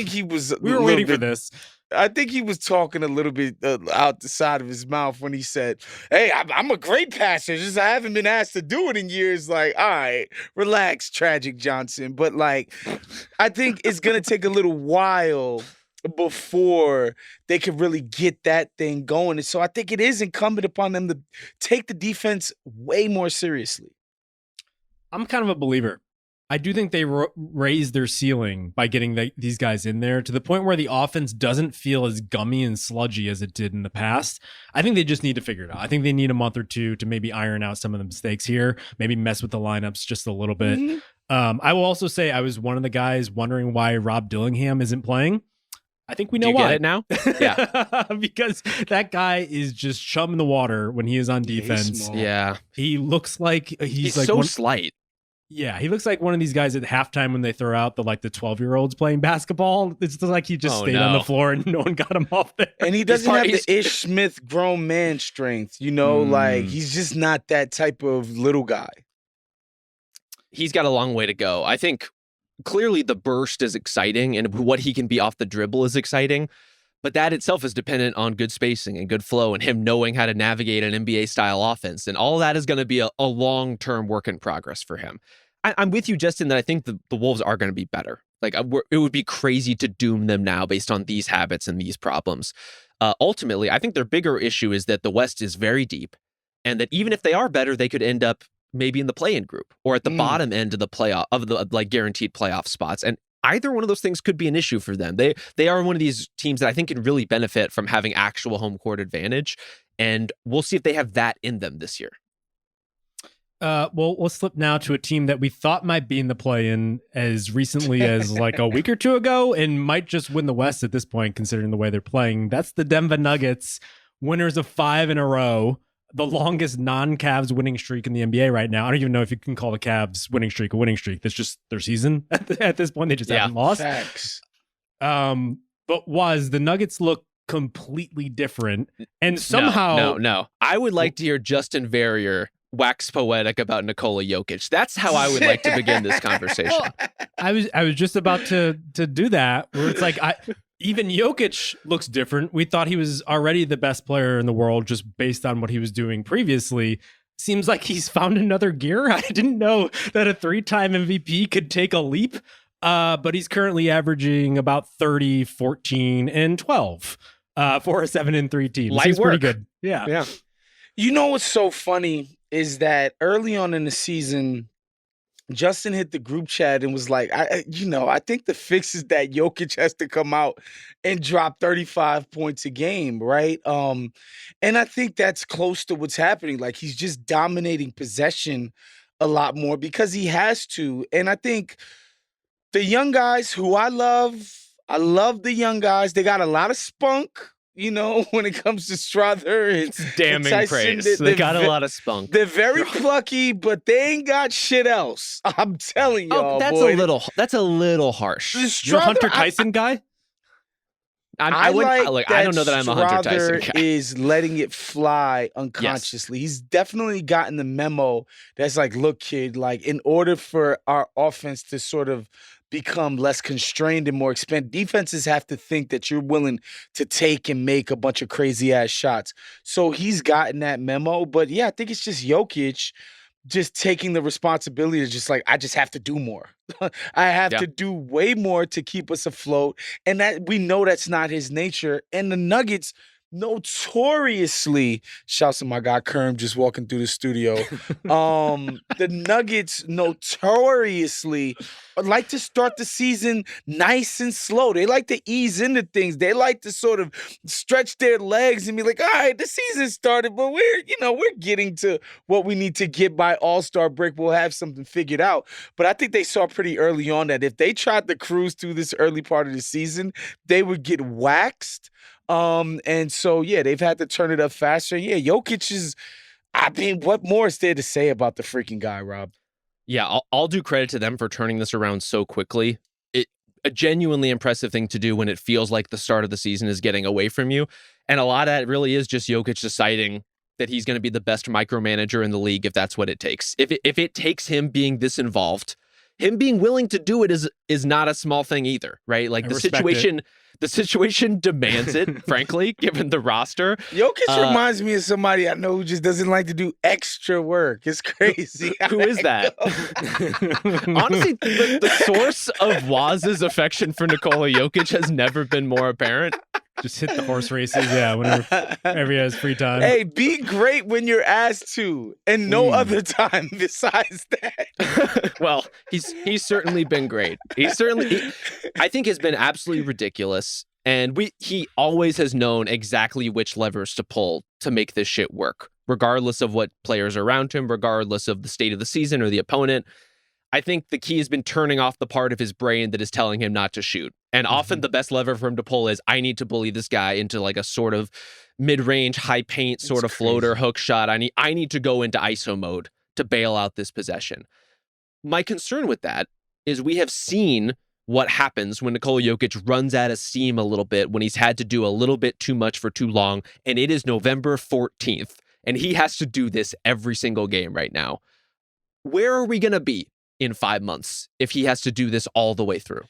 he was. We were waiting for this. I think he was talking a little bit out the side of his mouth when he said, "Hey, I'm a great passer. Just I haven't been asked to do it in years." Like, all right, relax, Tragic Johnson. But, like, I think it's gonna take a little while before they can really get that thing going. And so I think it is incumbent upon them to take the defense way more seriously. I'm kind of a believer. I do think they raised their ceiling by getting these guys in there to the point where the offense doesn't feel as gummy and sludgy as it did in the past. I think they just need to figure it out. I think they need a month or two to maybe iron out some of the mistakes here, maybe mess with the lineups just a little bit. Mm-hmm. I will also say I was one of the guys wondering why Rob Dillingham isn't playing. I think we know why. Get it now? Yeah. Because that guy is just chum in the water when he is on defense. Yeah. He looks like he's like so slight. Yeah, he looks like one of these guys at halftime when they throw out the 12-year-olds playing basketball. It's just like he just stayed on the floor and no one got him off there. And he doesn't have the Ish Smith grown man strength, like he's just not that type of little guy. He's got a long way to go. I think clearly the burst is exciting and what he can be off the dribble is exciting, but that itself is dependent on good spacing and good flow and him knowing how to navigate an NBA-style offense. And all that is going to be a long-term work in progress for him. I'm with you, Justin, that I think the Wolves are going to be better. Like, it would be crazy to doom them now based on these habits and these problems. Ultimately, I think their bigger issue is that the West is very deep, and that even if they are better, they could end up maybe in the play-in group or at the bottom end of the playoff of the like guaranteed playoff spots. And either one of those things could be an issue for them. They are one of these teams that I think can really benefit from having actual home court advantage, and we'll see if they have that in them this year. Well, let's flip now to a team that we thought might be in the play-in as recently as like a week or two ago and might just win the West at this point, considering the way they're playing. That's the Denver Nuggets, winners of 5 in a row, the longest non-Cavs winning streak in the NBA right now. I don't even know if you can call the Cavs winning streak a winning streak. That's just their season at this point. They just haven't lost. Facts. But the Nuggets look completely different, and somehow no. I would like to hear Justin Verrier wax poetic about Nikola Jokic. That's how I would like to begin this conversation. I was just about to do that, where it's like even Jokic looks different. We thought he was already the best player in the world just based on what he was doing previously. Seems like he's found another gear. I didn't know that a 3-time MVP could take a leap, but he's currently averaging about 30, 14, and 12 for a 7-3 team. Light Seems work. pretty good. Yeah. You know what's so funny is that early on in the season, Justin hit the group chat and was like, I think the fix is that Jokic has to come out and drop 35 points a game, right? And I think that's close to what's happening. Like, he's just dominating possession a lot more because he has to. And I think the young guys who I love the young guys. They got a lot of spunk. When it comes to Strother, it's damning praise. They got a lot of spunk. They're very plucky, but they ain't got shit else. I'm telling y'all, that's a little harsh. You're a Hunter Tyson guy? I don't know that I'm a Hunter Tyson guy. Is letting it fly unconsciously. Yes. He's definitely gotten the memo that's like, look, kid, like, in order for our offense to sort of become less constrained and more expensive, defenses have to think that you're willing to take and make a bunch of crazy ass shots. So he's gotten that memo. But yeah, I think it's just Jokic just taking the responsibility to just like, I just have to do more. I have to do way more to keep us afloat. And that we know that's not his nature. And the Nuggets notoriously, shouts to my guy Kerm just walking through the studio. The Nuggets notoriously like to start the season nice and slow. They like to ease into things. They like to sort of stretch their legs and be like, all right, the season started, but we're getting to what we need to get by All-Star break. We'll have something figured out. But I think they saw pretty early on that if they tried to cruise through this early part of the season, they would get waxed. And so, yeah, they've had to turn it up faster. Yeah, Jokic is, what more is there to say about the freaking guy, Rob? Yeah, I'll do credit to them for turning this around so quickly. A genuinely impressive thing to do when it feels like the start of the season is getting away from you. And a lot of that really is just Jokic deciding that he's going to be the best micromanager in the league if that's what it takes. If it takes him being this involved, him being willing to do it is not a small thing either, right? Like the situation demands it, frankly, given the roster. Jokic reminds me of somebody I know who just doesn't like to do extra work. It's crazy. Who is that? Honestly, the source of Waz's affection for Nikola Jokic has never been more apparent. Just hit the horse races, whenever he has free time. Hey, be great when you're asked to, and no other time besides that. Well, he's certainly been great. I think has been absolutely ridiculous, and he always has known exactly which levers to pull to make this shit work, regardless of what players are around him, regardless of the state of the season or the opponent. I think the key has been turning off the part of his brain that is telling him not to shoot. And often the best lever for him to pull is, I need to bully this guy into like a sort of mid-range, high paint sort of floater hook shot. I need to go into ISO mode to bail out this possession. My concern with that is we have seen what happens when Nikola Jokic runs out of steam a little bit, when he's had to do a little bit too much for too long. And it is November 14th, and he has to do this every single game right now. Where are we going to be in 5 months if he has to do this all the way through?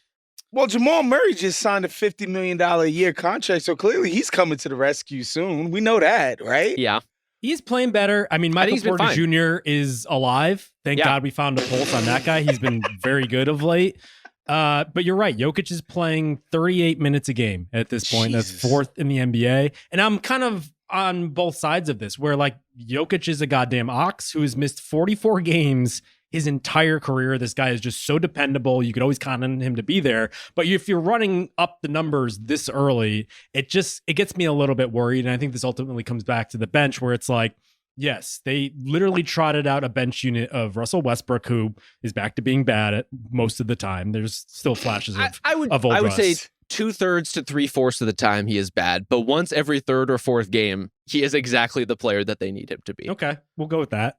Well, Jamal Murray just signed a $50 million a year contract, so clearly he's coming to the rescue soon. We know that, right? Yeah. He's playing better. I mean, I Michael think he's been Porter fine. Jr. is alive. Thank God we found a pulse on that guy. He's been very good of late. But you're right. Jokic is playing 38 minutes a game at this point. Jesus. That's fourth in the NBA. And I'm kind of on both sides of this, where like Jokic is a goddamn ox who has missed 44 games his entire career. This guy is just so dependable. You could always count on him to be there. But if you're running up the numbers this early, it gets me a little bit worried. And I think this ultimately comes back to the bench, where it's like, yes, they literally trotted out a bench unit of Russell Westbrook, who is back to being bad at most of the time. There's still flashes of I would Russ. say 2/3 to 3/4 of the time he is bad, but once every third or fourth game, he is exactly the player that they need him to be. Okay, we'll go with that.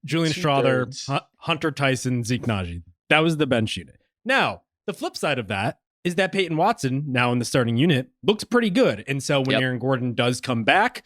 Julian Strawther, Hunter Tyson, Zeke Naji. That was the bench unit. Now, the flip side of that is that Peyton Watson, now in the starting unit, looks pretty good. And so when Aaron Gordon does come back,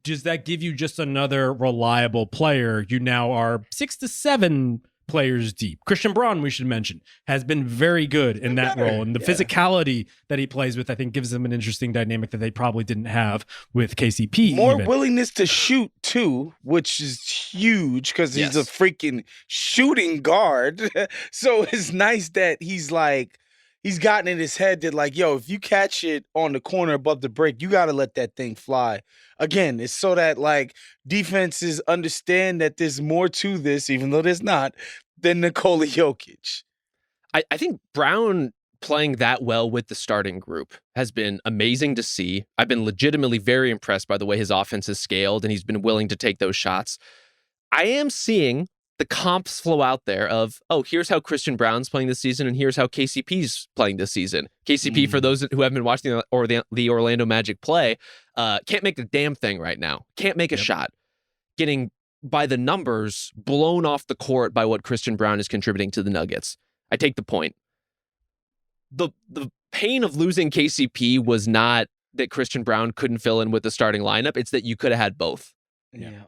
does that give you just another reliable player? You now are 6 to 7 players deep. Christian Braun, we should mention, has been very good in that role. And the physicality that he plays with, I think, gives them an interesting dynamic that they probably didn't have with KCP. More willingness to shoot, too, which is huge because he's a freaking shooting guard. So it's nice that he's gotten in his head that, like, yo, if you catch it on the corner above the break, you got to let that thing fly. Again, it's so that, like, defenses understand that there's more to this, even though there's not, than Nikola Jokic. I think Brown playing that well with the starting group has been amazing to see. I've been legitimately very impressed by the way his offense has scaled, and he's been willing to take those shots. I am seeing the comps flow out there of, oh, here's how Christian Brown's playing this season, and here's how KCP's playing this season. KCP, for those who haven't been watching the Orlando Magic play, can't make the damn thing right now. Can't make a shot. Getting, by the numbers, blown off the court by what Christian Brown is contributing to the Nuggets. I take the point. The pain of losing KCP was not that Christian Brown couldn't fill in with the starting lineup. It's that you could have had both. Yeah.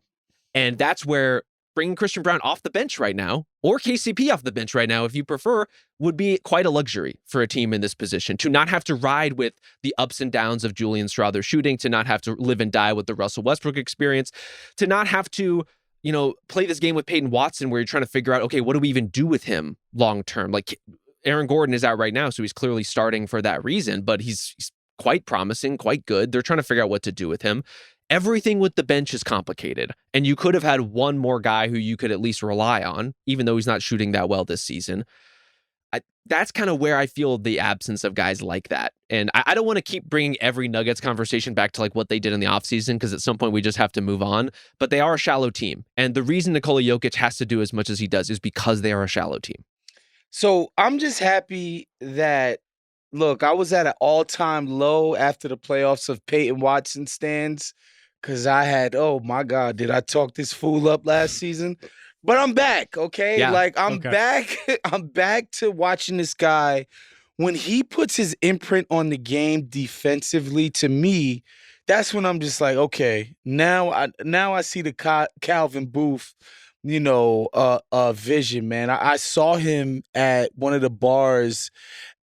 And that's where bringing Christian Brown off the bench right now, or KCP off the bench right now, if you prefer, would be quite a luxury for a team in this position, to not have to ride with the ups and downs of Julian Strawther shooting, to not have to live and die with the Russell Westbrook experience, to not have to, play this game with Peyton Watson where you're trying to figure out, okay, what do we even do with him long term? Like, Aaron Gordon is out right now, so he's clearly starting for that reason, but he's quite promising, quite good. They're trying to figure out what to do with him. Everything with the bench is complicated, and you could have had one more guy who you could at least rely on, even though he's not shooting that well this season. That's kind of where I feel the absence of guys like that. And I don't want to keep bringing every Nuggets conversation back to like what they did in the offseason, because at some point we just have to move on. But they are a shallow team. And the reason Nikola Jokic has to do as much as he does is because they are a shallow team. So I'm just happy that, look, I was at an all-time low after the playoffs of Peyton Watson stands, because I had, oh my God, did I talk this fool up last season? But I'm back, okay? Yeah. Like, I'm back. I'm back to watching this guy. When he puts his imprint on the game defensively, to me, that's when I'm just like, okay, now I see the Calvin Booth, vision, man. I saw him at one of the bars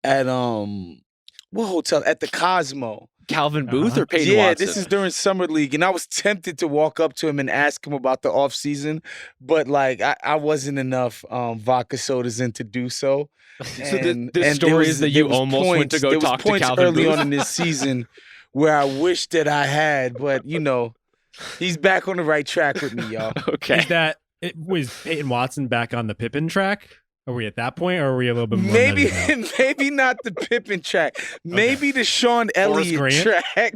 at what hotel? At the Cosmo. Calvin Booth or Peyton Watson? This is during Summer League, and I was tempted to walk up to him and ask him about the offseason, but like I wasn't enough vodka sodas in to do so. So the story is that you almost went to go talk to Calvin Booth? There was points early on in this season where I wish that I had, but he's back on the right track with me, y'all. Okay. Was Peyton Watson back on the Pippen track? Are we at that point, or are we a little bit more? Maybe not the Pippen track. Maybe the Sean Elliott track.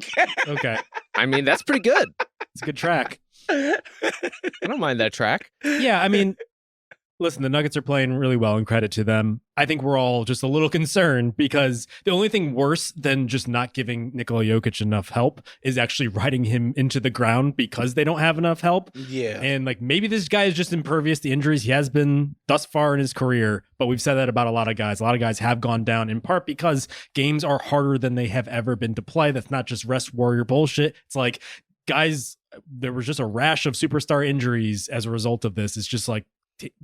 Okay. I mean, that's pretty good. It's a good track. I don't mind that track. Yeah, I mean, listen, the Nuggets are playing really well, and credit to them. I think we're all just a little concerned, because the only thing worse than just not giving Nikola Jokic enough help is actually riding him into the ground because they don't have enough help. Yeah. And like, maybe this guy is just impervious to injuries. He has been thus far in his career, but we've said that about a lot of guys. A lot of guys have gone down in part because games are harder than they have ever been to play. That's not just rest warrior bullshit. It's like, guys, there was just a rash of superstar injuries as a result of this. It's just like,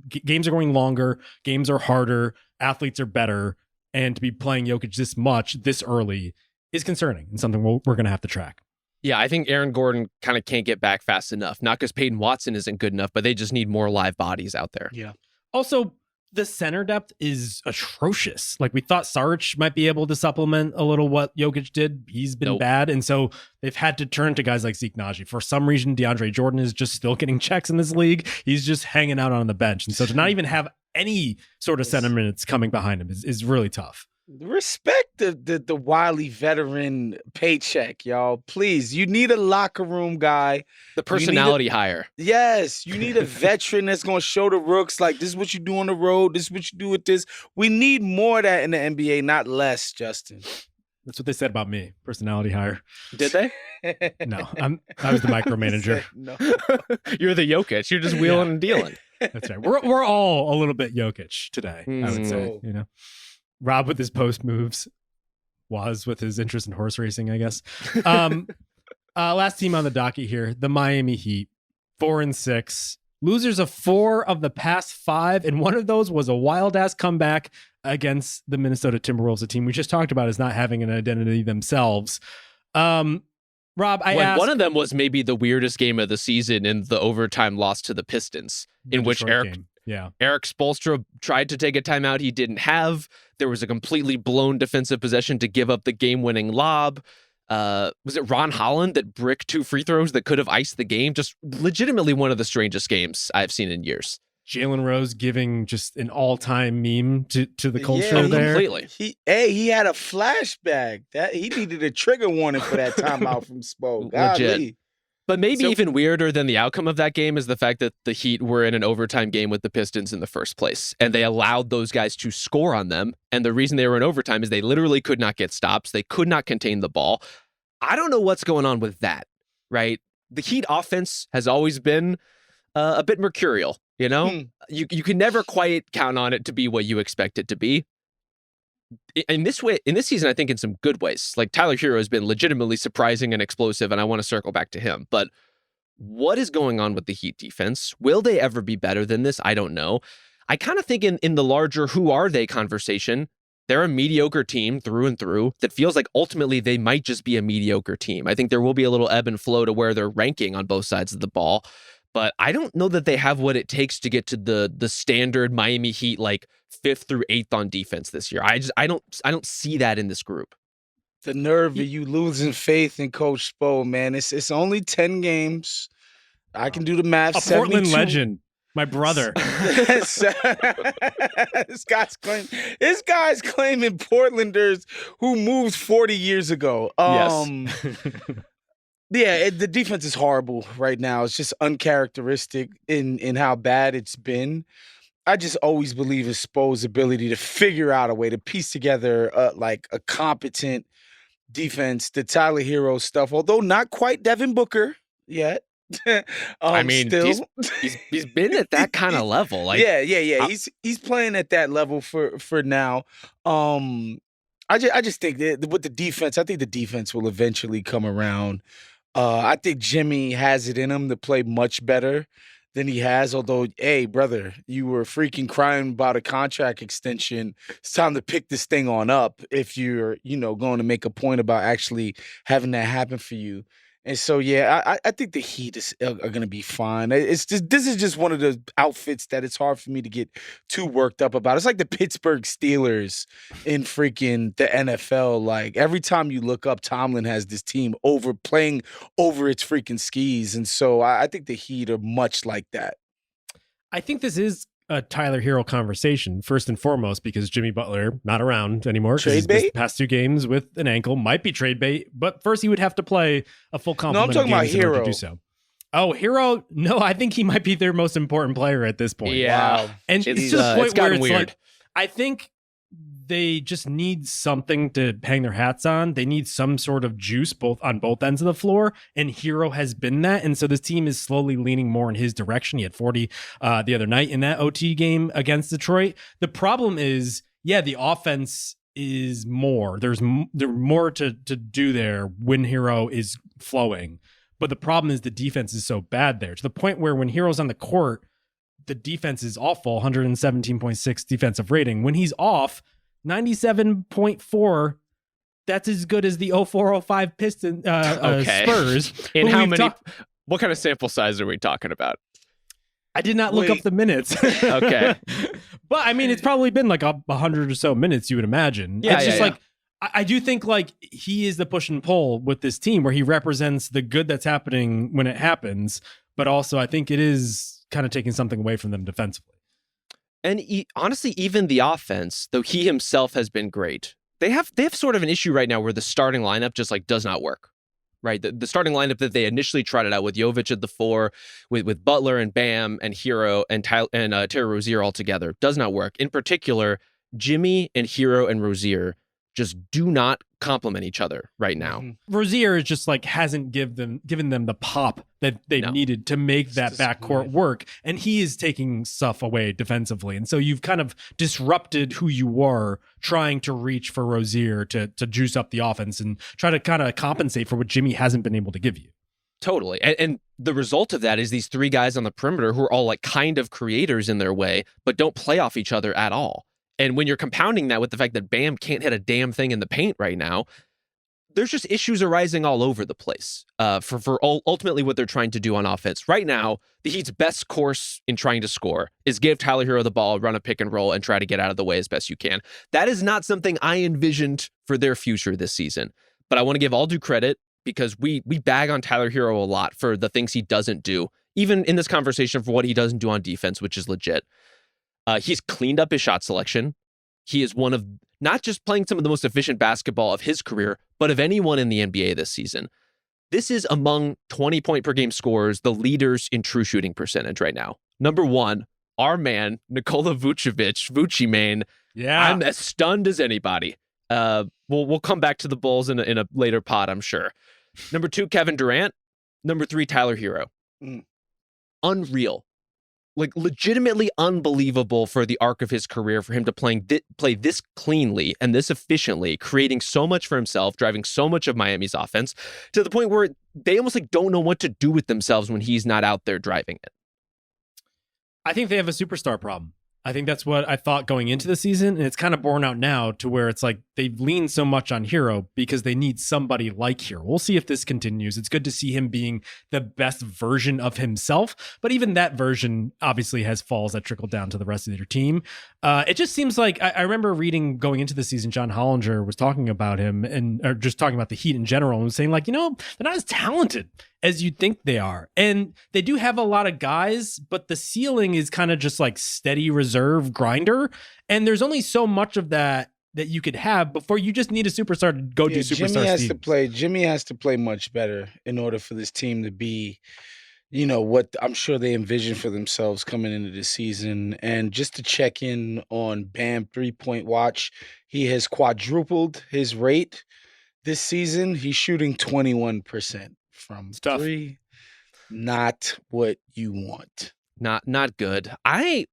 games are going longer, games are harder, athletes are better, and to be playing Jokic this much, this early, is concerning and something we're going to have to track. Yeah, I think Aaron Gordon kind of can't get back fast enough. Not because Peyton Watson isn't good enough, but they just need more live bodies out there. Yeah. Also, the center depth is atrocious. Like, we thought Saric might be able to supplement a little what Jokic did. He's been bad. And so they've had to turn to guys like Zeke Naji. For some reason, DeAndre Jordan is just still getting checks in this league. He's just hanging out on the bench. And so to not even have any sort of center minutes coming behind him is really tough. Respect the wily veteran paycheck, y'all. Please, you need a locker room guy. The personality hire. Yes, you need a veteran that's going to show the rooks, like, this is what you do on the road, this is what you do with this. We need more of that in the NBA, not less, Justin. That's what they said about me. Personality hire. Did they? No, I was the micromanager. No. You're the Jokic. You're just wheeling and dealing. That's right. We're all a little bit Jokic today, I would say, you know. Rob with his post moves, Waz with his interest in horse racing, I guess. Last team on the docket here, the Miami Heat, 4-6, losers of 4 of the past 5, and one of those was a wild ass comeback against the Minnesota Timberwolves, a team we just talked about as not having an identity themselves. Rob, one of them was maybe the weirdest game of the season in the overtime loss to the Pistons, in which Eric Spoelstra tried to take a timeout he didn't have. There was a completely blown defensive possession to give up the game-winning lob. Was it Ron Holland that bricked 2 free throws that could have iced the game? Just legitimately one of the strangest games I've seen in years. Jalen Rose giving just an all-time meme to the culture there. Completely. He had a flashback. That he needed a trigger warning for that timeout from Spo. Legit. But maybe even weirder than the outcome of that game is the fact that the Heat were in an overtime game with the Pistons in the first place, and they allowed those guys to score on them. And the reason they were in overtime is they literally could not get stops. They could not contain the ball. I don't know what's going on with that, right? The Heat offense has always been a bit mercurial, you know? You can never quite count on it to be what you expect it to be. In this season, I think in some good ways. Like, Tyler Hero has been legitimately surprising and explosive, and I want to circle back to him. But what is going on with the Heat defense? Will they ever be better than this? I don't know. I kind of think in the larger who are they conversation, they're a mediocre team through and through that feels like ultimately they might just be a mediocre team. I think there will be a little ebb and flow to where they're ranking on both sides of the ball. But I don't know that they have what it takes to get to the standard Miami Heat, like 5th through 8th on defense this year. I don't see that in this group. The nerve of you losing faith in Coach Spo, man. It's only 10 games. I can do the math. A Portland legend, my brother. This guy's claiming Portlanders who moved 40 years ago. Yes. Yeah, the defense is horrible right now. It's just uncharacteristic in how bad it's been. I just always believe in Spo's ability to figure out a way to piece together like a competent defense. The Tyler Hero stuff, although not quite Devin Booker yet. I mean, still. he's been at that kind of level. Like, yeah. He's playing at that level for now. I just think that with the defense, I think the defense will eventually come around. I think Jimmy has it in him to play much better than he has. Although, hey, brother, you were freaking crying about a contract extension. It's time to pick this thing on up if you're, going to make a point about actually having that happen for you. And so, yeah, I think the Heat are going to be fine. This is just one of the outfits that it's hard for me to get too worked up about. It's like the Pittsburgh Steelers in freaking the NFL. Like, every time you look up, Tomlin has this team playing over its freaking skis. And so I think the Heat are much like that. I think this is a Tyler Hero conversation, first and foremost, because Jimmy Butler not around anymore. Trade bait? He's past 2 games with an ankle, might be trade bait, but first he would have to play a full complement. No, I'm talking of about games in order Hero. to do so. Oh, Hero? No, I think he might be their most important player at this point. Yeah. Wow. And it's to the point where it's weird. like, I think they just need something to hang their hats on. They need some sort of juice on both ends of the floor, and Hero has been that. And so this team is slowly leaning more in his direction. He had 40 the other night in that OT game against Detroit. The problem is, the offense is more. There's more to do there when Hero is flowing. But the problem is the defense is so bad there, to the point where when Hero's on the court, the defense is awful, 117.6 defensive rating. When he's off, 97.4. that's as good as the 0405 Piston Okay. Spurs. In who how we've many? talked- What kind of sample size are we talking about? I did not look up Wait. the minutes. Okay. But I mean, it's probably been like 100 or so minutes, you would imagine. Yeah, It's just yeah. like, I do think like he is the push and pull with this team where he represents the good that's happening when it happens. But also, I think it is kind of taking something away from them defensively. And honestly, even the offense, though he himself has been great, they have sort of an issue right now where the starting lineup just like does not work. Right, the starting lineup that they initially trotted out with Jovic at the 4, with Butler and Bam and Hero and Terry Rozier all together does not work. In particular, Jimmy and Hero and Rozier just do not complement each other right now. Mm-hmm. Rozier is just like hasn't given them the pop that they needed to make that backcourt work, and he is taking stuff away defensively. And so you've kind of disrupted who you were trying to reach for Rozier to juice up the offense and try to kind of compensate for what Jimmy hasn't been able to give you. Totally. And the result of that is these 3 guys on the perimeter who are all like kind of creators in their way, but don't play off each other at all. And when you're compounding that with the fact that Bam can't hit a damn thing in the paint right now, there's just issues arising all over the place for ultimately what they're trying to do on offense. Right now, the Heat's best course in trying to score is give Tyler Hero the ball, run a pick and roll, and try to get out of the way as best you can. That is not something I envisioned for their future this season. But I want to give all due credit because we bag on Tyler Hero a lot for the things he doesn't do, even in this conversation for what he doesn't do on defense, which is legit. He's cleaned up his shot selection. He is one of not just playing some of the most efficient basketball of his career, but of anyone in the NBA this season. This is among 20-point per game scorers, the leaders in true shooting percentage right now. Number 1, our man, Nikola Vucevic, Vucci Mane. Yeah. I'm as stunned as anybody. We'll come back to the Bulls in a later pod, I'm sure. Number 2, Kevin Durant. Number 3, Tyler Hero. Unreal. Like legitimately unbelievable for the arc of his career for him to play this cleanly and this efficiently, creating so much for himself, driving so much of Miami's offense to the point where they almost like don't know what to do with themselves when he's not out there driving it. I think they have a superstar problem. I think that's what I thought going into the season, and it's kind of borne out now to where it's like they've leaned so much on Hero because they need somebody like Hero. We'll see if this continues. It's good to see him being the best version of himself, but even that version obviously has falls that trickle down to the rest of your team. It just seems like I remember reading going into the season, John Hollinger was talking about him or just talking about the Heat in general and was saying like, they're not as talented as you'd think they are. And they do have a lot of guys, but the ceiling is kind of just like steady reserve grinder. And there's only so much of that you could have before you just need a superstar to go do superstar Jimmy has to play much better in order for this team to be, what I'm sure they envision for themselves coming into the season. And just to check in on Bam 3-point watch, he has quadrupled his rate this season. He's shooting 21%. From 3, not what you want. Not good. I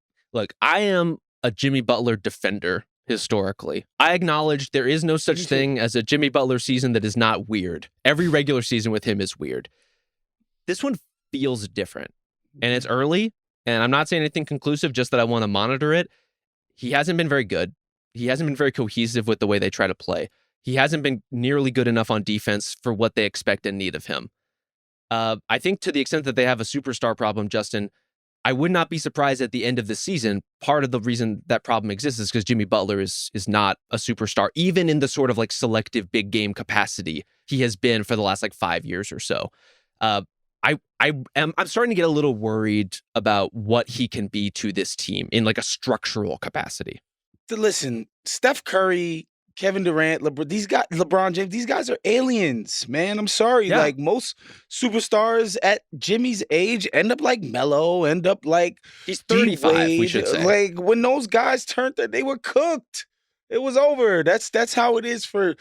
am a Jimmy Butler defender historically. I acknowledge there is no such thing as a Jimmy Butler season that is not weird. Every regular season with him is weird. This one feels different, and it's early, and I'm not saying anything conclusive, just that I want to monitor it. He hasn't been very good. He hasn't been very cohesive with the way they try to play. He hasn't been nearly good enough on defense for what they expect and need of him. I think to the extent that they have a superstar problem, Justin, I would not be surprised at the end of the season. Part of the reason that problem exists is because Jimmy Butler is not a superstar, even in the sort of like selective big game capacity he has been for the last like 5 years or so. I'm starting to get a little worried about what he can be to this team in like a structural capacity. Listen, Steph Curry, Kevin Durant, LeBron James, these guys are aliens, man. I'm sorry. Yeah. Like most superstars at Jimmy's age end up like Melo, end up like he's 35, Wade. we should say. Like when those guys turned that, they were cooked. It was over. That's how it is for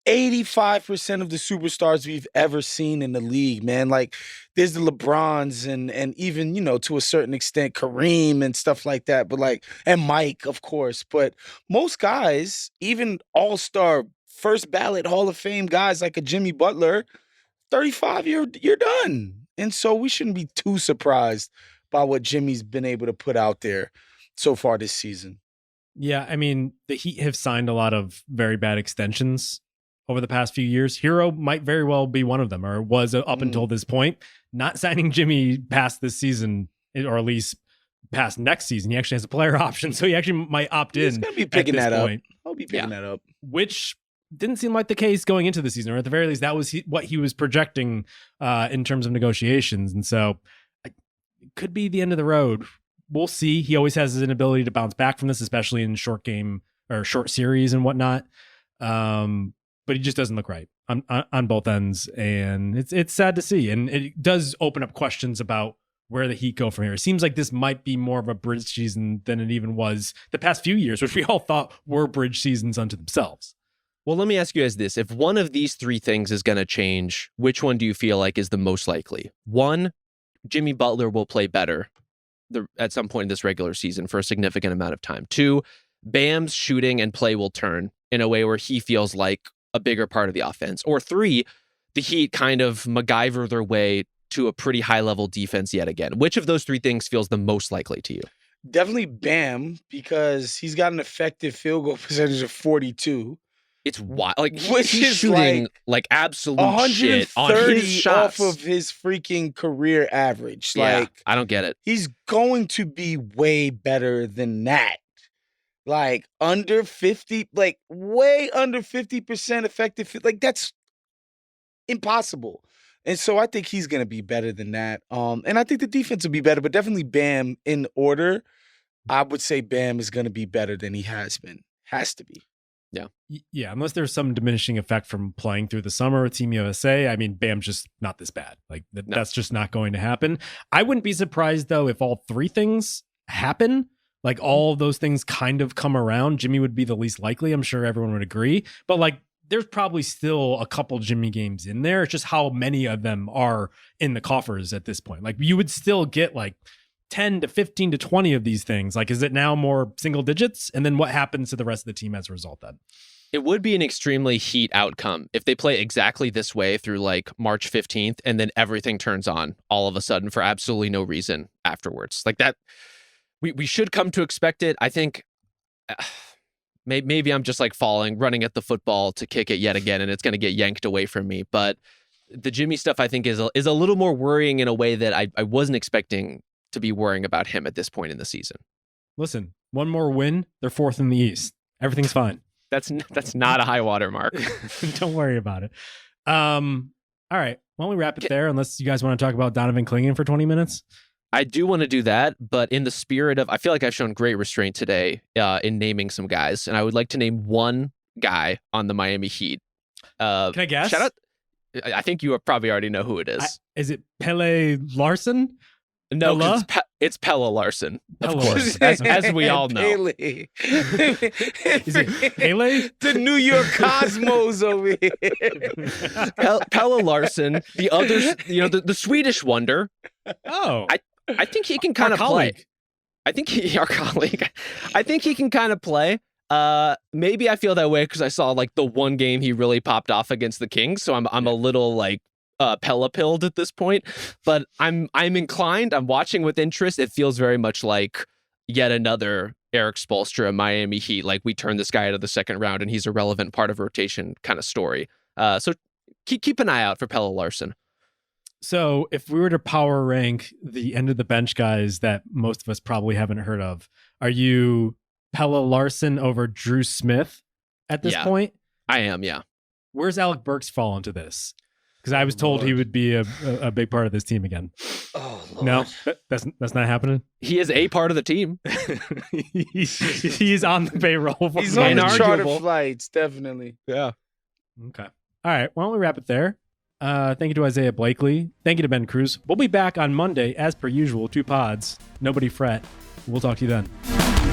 85% of the superstars we've ever seen in the league, man. Like there's the LeBrons and even, to a certain extent, Kareem and stuff like that. But like, and Mike, of course. But most guys, even all-star, first ballot Hall of Fame guys like a Jimmy Butler, 35, you're done. And so we shouldn't be too surprised by what Jimmy's been able to put out there so far this season. Yeah, I mean, the Heat have signed a lot of very bad extensions over the past few years. Hero might very well be one of them, or was up until this point. Not signing Jimmy past this season, or at least past next season. He actually has a player option, so he actually might opt in. He's going to be picking that up. Point. I'll be picking that up. Which didn't seem like the case going into the season, or at the very least, that was what he was projecting in terms of negotiations. And so it could be the end of the road. We'll see. He always has an ability to bounce back from this, especially in short game or short series and whatnot. But he just doesn't look right on both ends. And it's sad to see. And it does open up questions about where the Heat go from here. It seems like this might be more of a bridge season than it even was the past few years, which we all thought were bridge seasons unto themselves. Well, let me ask you guys this. If one of these three things is going to change, which one do you feel like is the most likely? One, Jimmy Butler will play better at some point in this regular season for a significant amount of time. Two, Bam's shooting and play will turn in a way where he feels like a bigger part of the offense. Or three, the Heat kind of MacGyver their way to a pretty high-level defense yet again. Which of those three things feels the most likely to you? Definitely Bam, because he's got an effective field goal percentage of 42. It's wild. Like, Which he's is shooting like absolute shit on his shots. off of his freaking career average. Yeah, Like, I don't get it. he's going to be way better than that. Like under 50, like way under 50% effective. Like that's impossible. And so I think he's going to be better than that. And I think the defense will be better, but definitely Bam in order. I would say Bam is going to be better than he has been. Has to be. Yeah, unless there's some diminishing effect from playing through the summer with Team USA. I mean, Bam's just not this bad. Like that's just not going to happen. I wouldn't be surprised though if all three things happen. Like all of those things kind of come around. Jimmy would be the least likely. I'm sure everyone would agree. But like there's probably still a couple Jimmy games in there. It's just how many of them are in the coffers at this point. Like you would still get like 10 to 15 to 20 of these things. Like, is it now more single digits? And then what happens to the rest of the team as a result then? It would be an extremely Heat outcome if they play exactly this way through like March 15th and then everything turns on all of a sudden for absolutely no reason afterwards. Like that, we should come to expect it. I think maybe I'm just like running at the football to kick it yet again and it's going to get yanked away from me. But the Jimmy stuff I think is a little more worrying in a way that I wasn't expecting to be worrying about him at this point in the season. Listen, one more win, they're fourth in the East. Everything's fine. That's not a high water mark. Don't worry about it. All right. Why don't we wrap it there, unless you guys want to talk about Donovan Clingan for 20 minutes? I do want to do that, but in the spirit of, I feel like I've shown great restraint today in naming some guys, and I would like to name one guy on the Miami Heat. Can I guess? Shout out. I think you probably already know who it is. Is it Pele Larson? No, it's Pelle Larson, of Pelle course, Larson. as we all know. Pele. Is it Pele? The New York Cosmos over here. Pelle Larson, the other, the Swedish wonder. Oh, I think he can kind of play. Our colleague. I think he can kind of play. Maybe I feel that way because I saw like the one game he really popped off against the Kings, so I'm a little like Pella-pilled at this point, but I'm inclined. I'm watching with interest. It feels very much like yet another Eric Spoelstra Miami Heat. Like we turned this guy out of the second round and he's a relevant part of rotation kind of story. So keep an eye out for Pelle Larson. So if we were to power rank the end of the bench guys that most of us probably haven't heard of, are you Pelle Larson over Drew Smith at this point? I am, yeah. Where's Alec Burks fall into this? Because I was told he would be a big part of this team again. Oh, Lord. No, that's not happening. He is a part of the team. He's on the payroll. He's on the charter flights, definitely. Yeah. Okay. All right. Why don't we wrap it there? Thank you to Isaiah Blakely. Thank you to Ben Cruz. We'll be back on Monday, as per usual, 2 pods. Nobody fret. We'll talk to you then.